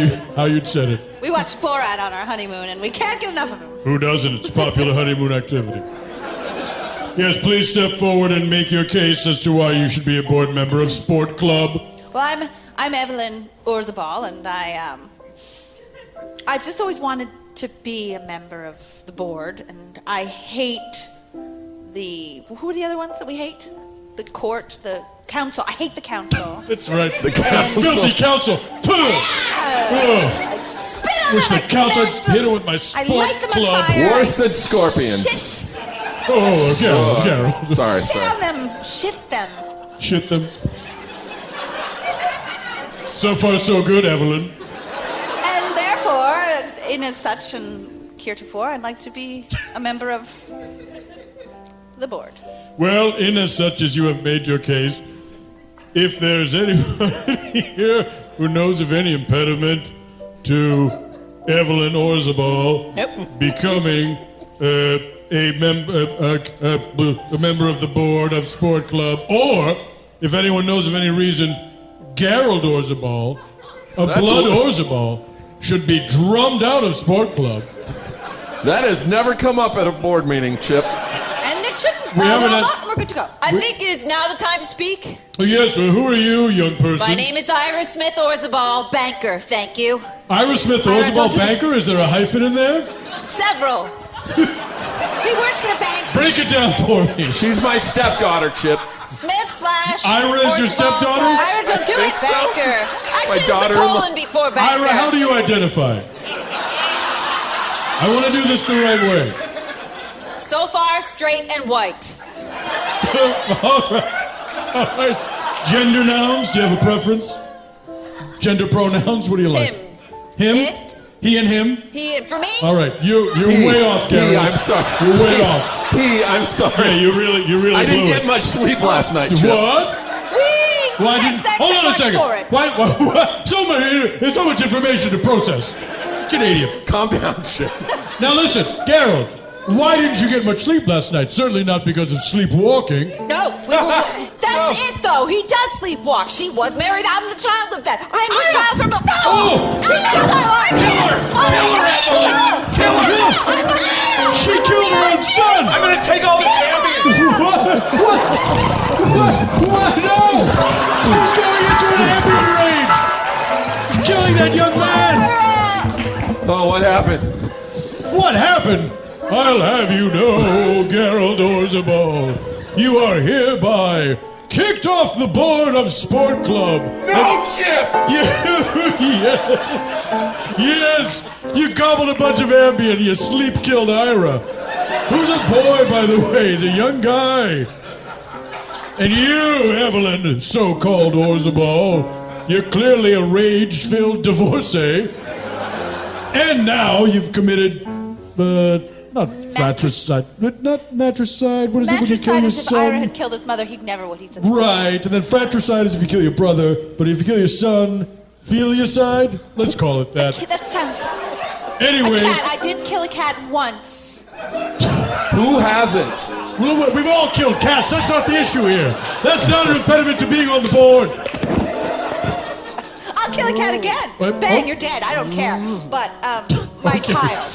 you'd said it. We watched Borat on our honeymoon, and we can't get enough of him. Who doesn't? It's popular honeymoon activity. Yes, please step forward and make your case as to why you should be a board member of Sport Club. Well, I'm Evelyn Orzabal, and I've just always wanted to be a member of the board, and I hate who are the other ones that we hate? The court, the council. I hate the council. That's right, the council. Filthy council. I spit on Wish them. the council I'd hit it with my Sport Club. Worse than scorpions. Shit. Oh, Gerald. Sorry. Shit on them. Shit them. Shit them. So far, so good, Evelyn. And therefore, in as such and heretofore, I'd like to be a member of the board. Well, in as such as you have made your case, if there's anybody here who knows of any impediment to Evelyn Orzabal becoming a member of the board of Sport Club, or if anyone knows of any reason Gerald Orzabal, blood Orzabal, should be drummed out of Sport Club. That has never come up at a board meeting, Chip. And it shouldn't. We're good to go. I think it is now the time to speak. Oh, yes, who are you, young person? My name is Ira Smith Orzabal, banker. Thank you. Ira Smith Orzabal, banker? Is there a hyphen in there? Several. He works at a bank. Break it down for me. She's my stepdaughter, Chip. Smith / Ira is your stepdaughter? Ira, don't do it. Banker. Actually, it's a colon before banker. Ira, how do you identify? I want to do this the right way. So far, straight and white. All right. Gender nouns, do you have a preference? Gender pronouns, what do you like? Him. Him? It. He and him? He and for me? All right, you're way off, Gary. I'm sorry. You're way off. I'm sorry. Yeah, you really I didn't blew get it. much sleep last night, Chip. What? Why Had didn't? sex Hold and on a watched second. Borat. Why? So much information to process. Canadian. Calm down, shit. Now listen, Gerald. Why didn't you get much sleep last night? Certainly not because of sleepwalking. No, that's it though. He does sleepwalk. She was married. I'm the child of that. I'm the child from the. No! Oh! She's killed her. Kill her! She killed her own son! I'm gonna take all the Ambien. What? No! He's going into an Ambien rage! He's killing that young man! Oh, what happened? What happened? I'll have you know, Gerald Orzabal, you are hereby kicked off the board of Sport Club. No, Chip! Yes, you gobbled a bunch of Ambien, you sleep-killed Ira. Who's a boy, by the way? He's a young guy. And you, Evelyn, so-called Orzabal, you're clearly a rage-filled divorcee. And now you've committed, not fratricide, not matricide. What is it when you kill Matricide your is if Ira son? had killed his mother, he'd never would. He said. Right, and then fratricide is if you kill your brother, but if you kill your son, filiacide? Let's call it that. That sounds. Anyway. A cat. I did kill a cat once. Who hasn't? Well, we've all killed cats. That's not the issue here. That's not an impediment to being on the board. I'll kill a cat again. What? Bang, Oh. you're dead. I don't care. But my child.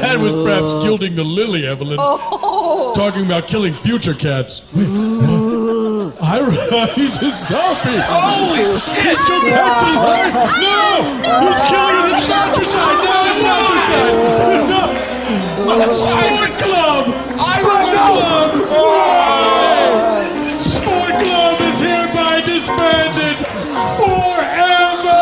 That was perhaps gilding the lily, Evelyn. Oh. Talking about killing future cats. Ira, he's a zombie. Holy shit! He's come back to life. No! He's killing us. It's fratricide. No, it's fratricide. No. Sport Club! Sport Club! Sport Club is hereby disbanded forever!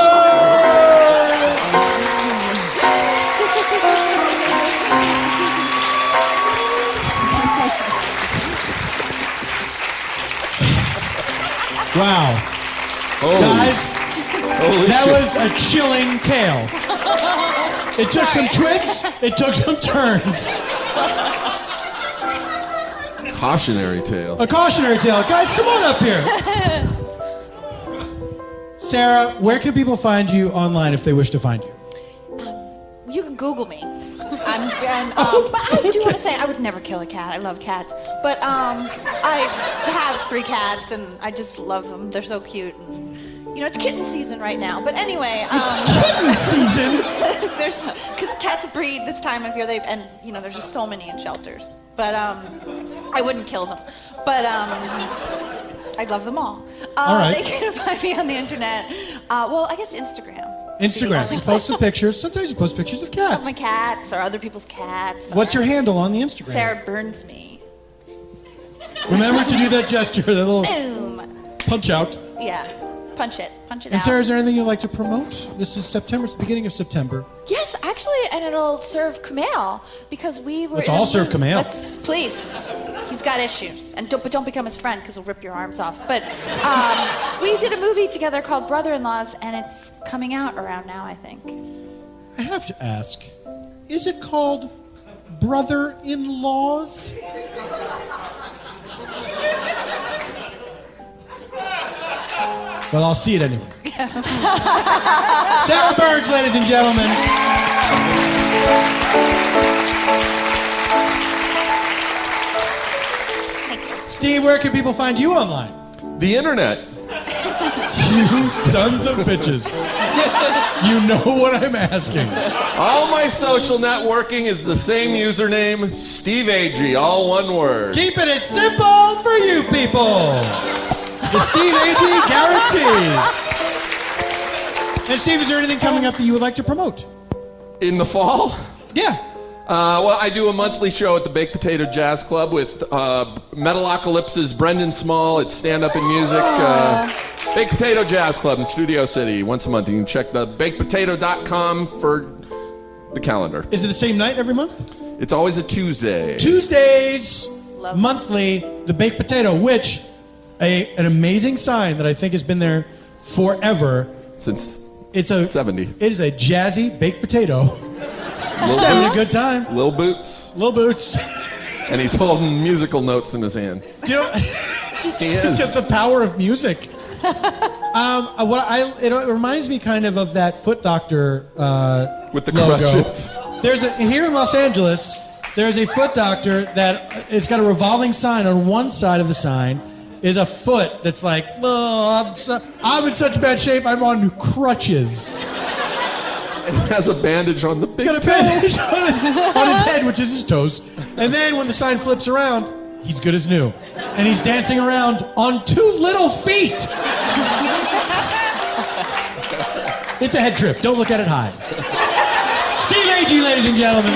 Wow. Guys, that was a chilling tale. It took some twists, it took some turns. Cautionary tale. A cautionary tale. Guys, come on up here. Sarah, where can people find you online if they wish to find you? You can Google me. But I do want to say I would never kill a cat. I love cats. But I have 3 cats and I just love them. They're so cute. And, you know, it's kitten season right now. But anyway, Kitten season. because cats breed this time of year. And you know, there's just so many in shelters. But I wouldn't kill them. But I love them all. right. They can find me on the internet. Well, I guess Instagram. Instagram. You post some pictures. Sometimes you post pictures of Of cats. my cats or other people's cats. What's your handle on the Instagram? Sarah burns me. Remember to do that gesture, that little Boom. punch out. Yeah. Punch it. Punch it And out. Sarah, is there anything you'd like to promote? This is September. It's the beginning of September. Yes, actually, and it'll serve Kumail because we were. Let's in a all serve movie- Kumail. Let's please. He's got issues, and don't become his friend because he'll rip your arms off. But we did a movie together called Brother-in-Laws, and it's coming out around now, I think. I have to ask, is it called Brother-in-Laws? Well, I'll see it anyway. Sarah Burns, ladies and gentlemen. Steve, where can people find you online? The internet. You sons of bitches. You know what I'm asking. All my social networking is the same username, Steve Agee, all one word. Keeping it simple for you people. The Steve Agee guarantee. And Steve, is there anything coming up that you would like to promote? In the fall? Yeah. Well, I do a monthly show at the Baked Potato Jazz Club with Metalocalypse's Brendan Small. It's stand-up and music. Baked Potato Jazz Club in Studio City once a month. You can check the bakedpotato.com for the calendar. Is it the same night every month? It's always a Tuesday. Tuesdays, monthly, the baked potato, which an amazing sign that I think has been there forever. Since It's a 70. It is a jazzy baked potato. Just having a good time. Lil Boots. Lil Boots. And he's holding musical notes in his hand. You know, He he's got is. the power of music. It reminds me kind of that Foot Doctor With the logo. crutches. Here in Los Angeles, there's a Foot Doctor that it's got a revolving sign. On one side of the sign is a foot that's like, oh, I'm in such bad shape, I'm on crutches. And he has a bandage on the big Got a toe. bandage on his head, which is his toes. And then when the sign flips around, he's good as new. And he's dancing around on 2 little feet. It's a head trip. Don't look at it high. Steve Agee, ladies and gentlemen.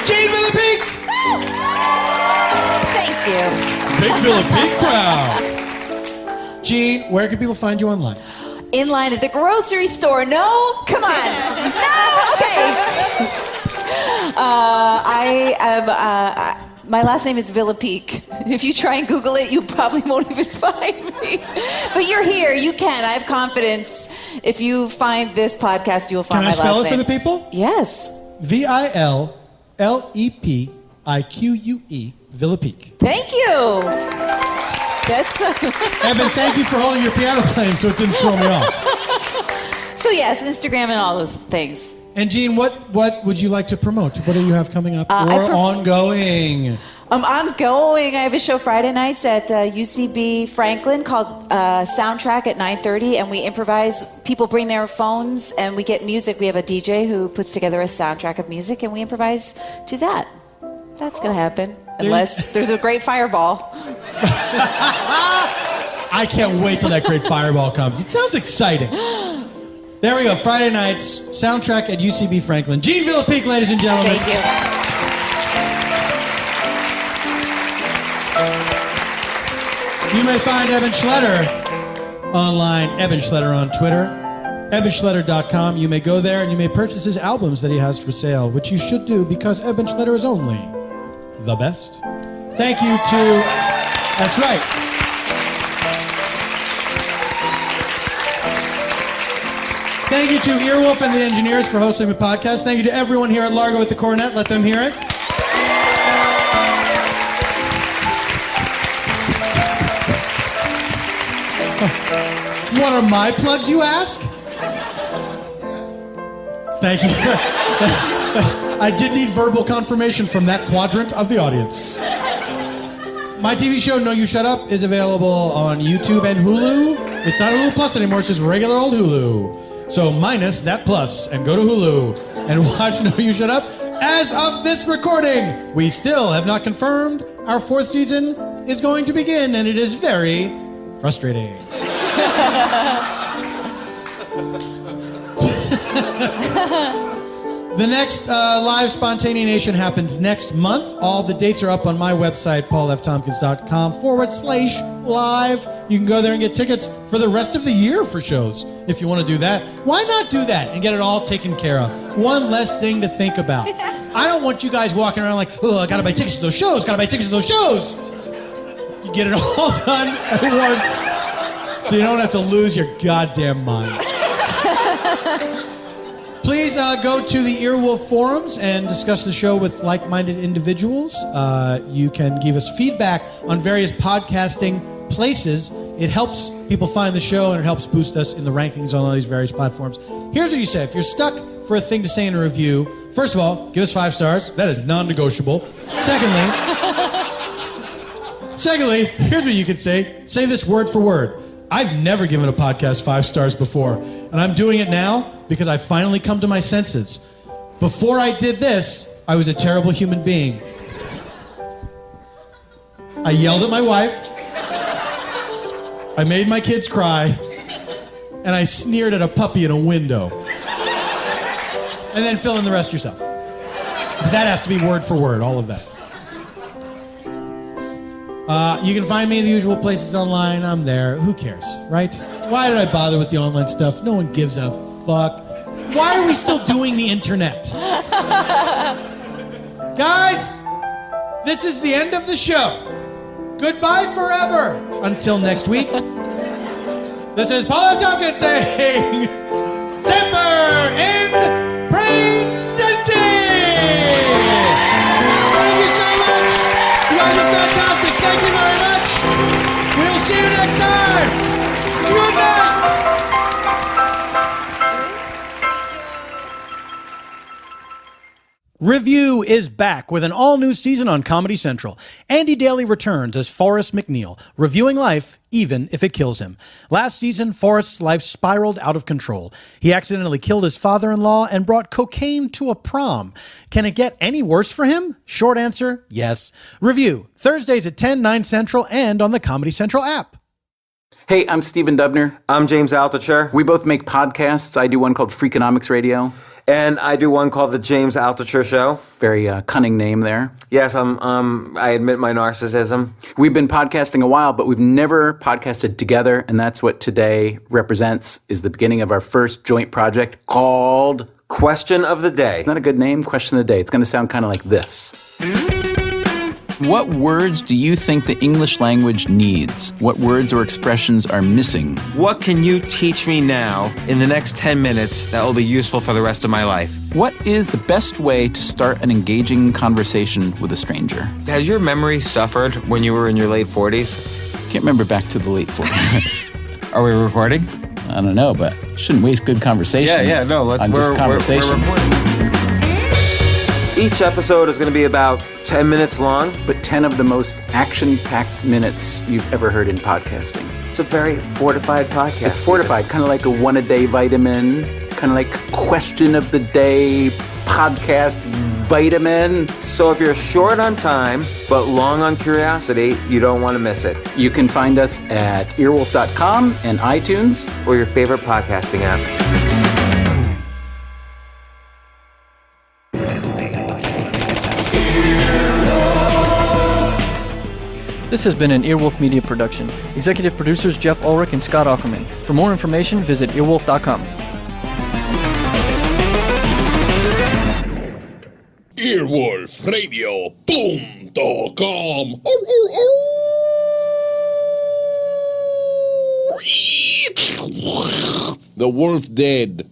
Jean Villepique. Thank you. Big Villepique crowd. Jean, where can people find you online? In line at the grocery store. No? Come on. No? Okay. My last name is Villepique. If you try and Google it, you probably won't even find me. But you're here. You can. I have confidence. If you find this podcast, you will find my last name. Can I spell it for the people? Yes. Villepique. Villepique. Thank you. That's Eban, thank you for holding your piano playing so it didn't throw me off. So yes, Instagram and all those things. And Jean, what would you like to promote? What do you have coming up or ongoing? Ongoing. I have a show Friday nights at UCB Franklin called Soundtrack at 9:30, and we improvise. People bring their phones, and we get music. We have a DJ who puts together a soundtrack of music, and we improvise to that. That's going to happen. Unless there's a great fireball. I can't wait till that great fireball comes. It sounds exciting. There we go. Friday nights, Soundtrack at UCB Franklin. Jean Villepique, ladies and gentlemen. Thank you. You may find Eban Schletter online. Eban Schletter on Twitter. EbanSchletter.com. You may go there and you may purchase his albums that he has for sale, which you should do because Eban Schletter is only the best. Thank you to... That's right. Thank you to Earwolf and the engineers for hosting the podcast. Thank you to everyone here at Largo at the Coronet. Let them hear it. What are my plugs, you ask? Thank you. I did need verbal confirmation from that quadrant of the audience. My TV show, No You Shut Up, is available on YouTube and Hulu. It's not Hulu Plus anymore, it's just regular old Hulu. So minus that plus and go to Hulu and watch No You Shut Up. As of this recording, we still have not confirmed our 4th season is going to begin, and it is very frustrating. The next live Spontaneanation happens next month. All the dates are up on my website, paulftompkins.com/live. You can go there and get tickets for the rest of the year for shows if you want to do that. Why not do that and get it all taken care of? One less thing to think about. I don't want you guys walking around like, oh, I gotta buy tickets to those shows, gotta buy tickets to those shows. You get it all done at once so you don't have to lose your goddamn mind. Please go to the Earwolf forums and discuss the show with like-minded individuals. You can give us feedback on various podcasting places. It helps people find the show and it helps boost us in the rankings on all these various platforms. Here's what you say. If you're stuck for a thing to say in a review, first of all, give us 5 stars. That is non-negotiable. Secondly, here's what you could say. Say this word for word. I've never given a podcast 5 stars before, and I'm doing it now because I finally come to my senses. Before I did this, I was a terrible human being. I yelled at my wife, I made my kids cry, and I sneered at a puppy in a window. And then fill in the rest yourself. That has to be word for word, all of that. You can find me in the usual places online. I'm there. Who cares, right? Why did I bother with the online stuff? No one gives a fuck. Why are we still doing the internet? Guys, this is the end of the show. Goodbye forever. Until next week. This is Paul F. Tompkins saying, Semper in Presente! Thank you so much. You Review is back with an all-new season on Comedy Central. Andy Daly returns as Forrest McNeil, reviewing life even if it kills him. Last season, Forrest's life spiraled out of control. He accidentally killed his father-in-law and brought cocaine to a prom. Can it get any worse for him? Short answer, yes. Review, Thursdays at 10, 9 Central, and on the Comedy Central app. Hey, I'm Stephen Dubner. I'm James Altucher. We both make podcasts. I do one called Freakonomics Radio. And I do one called The James Altucher Show. Very cunning name there. Yes, I admit my narcissism. We've been podcasting a while, but we've never podcasted together, and that's what today represents, is the beginning of our first joint project called... Question of the Day. It's not a good name, Question of the Day. It's going to sound kind of like this. What words do you think the English language needs? What words or expressions are missing? What can you teach me now in the next 10 minutes that will be useful for the rest of my life? What is the best way to start an engaging conversation with a stranger? Has your memory suffered when you were in your late 40s? Can't remember back to the late 40s. Are we recording? I don't know, but shouldn't waste good conversation. On just conversation. We're recording. Each episode is going to be about 10 minutes long. But 10 of the most action-packed minutes you've ever heard in podcasting. It's a very fortified podcast. It's fortified, kind of like a one-a-day vitamin, kind of like question of the day podcast vitamin. So if you're short on time, but long on curiosity, you don't want to miss it. You can find us at earwolf.com and iTunes. Or your favorite podcasting app. This has been an Earwolf Media production. Executive producers Jeff Ulrich and Scott Ackerman. For more information, visit earwolf.com. Earwolfradio.com. The wolf dead.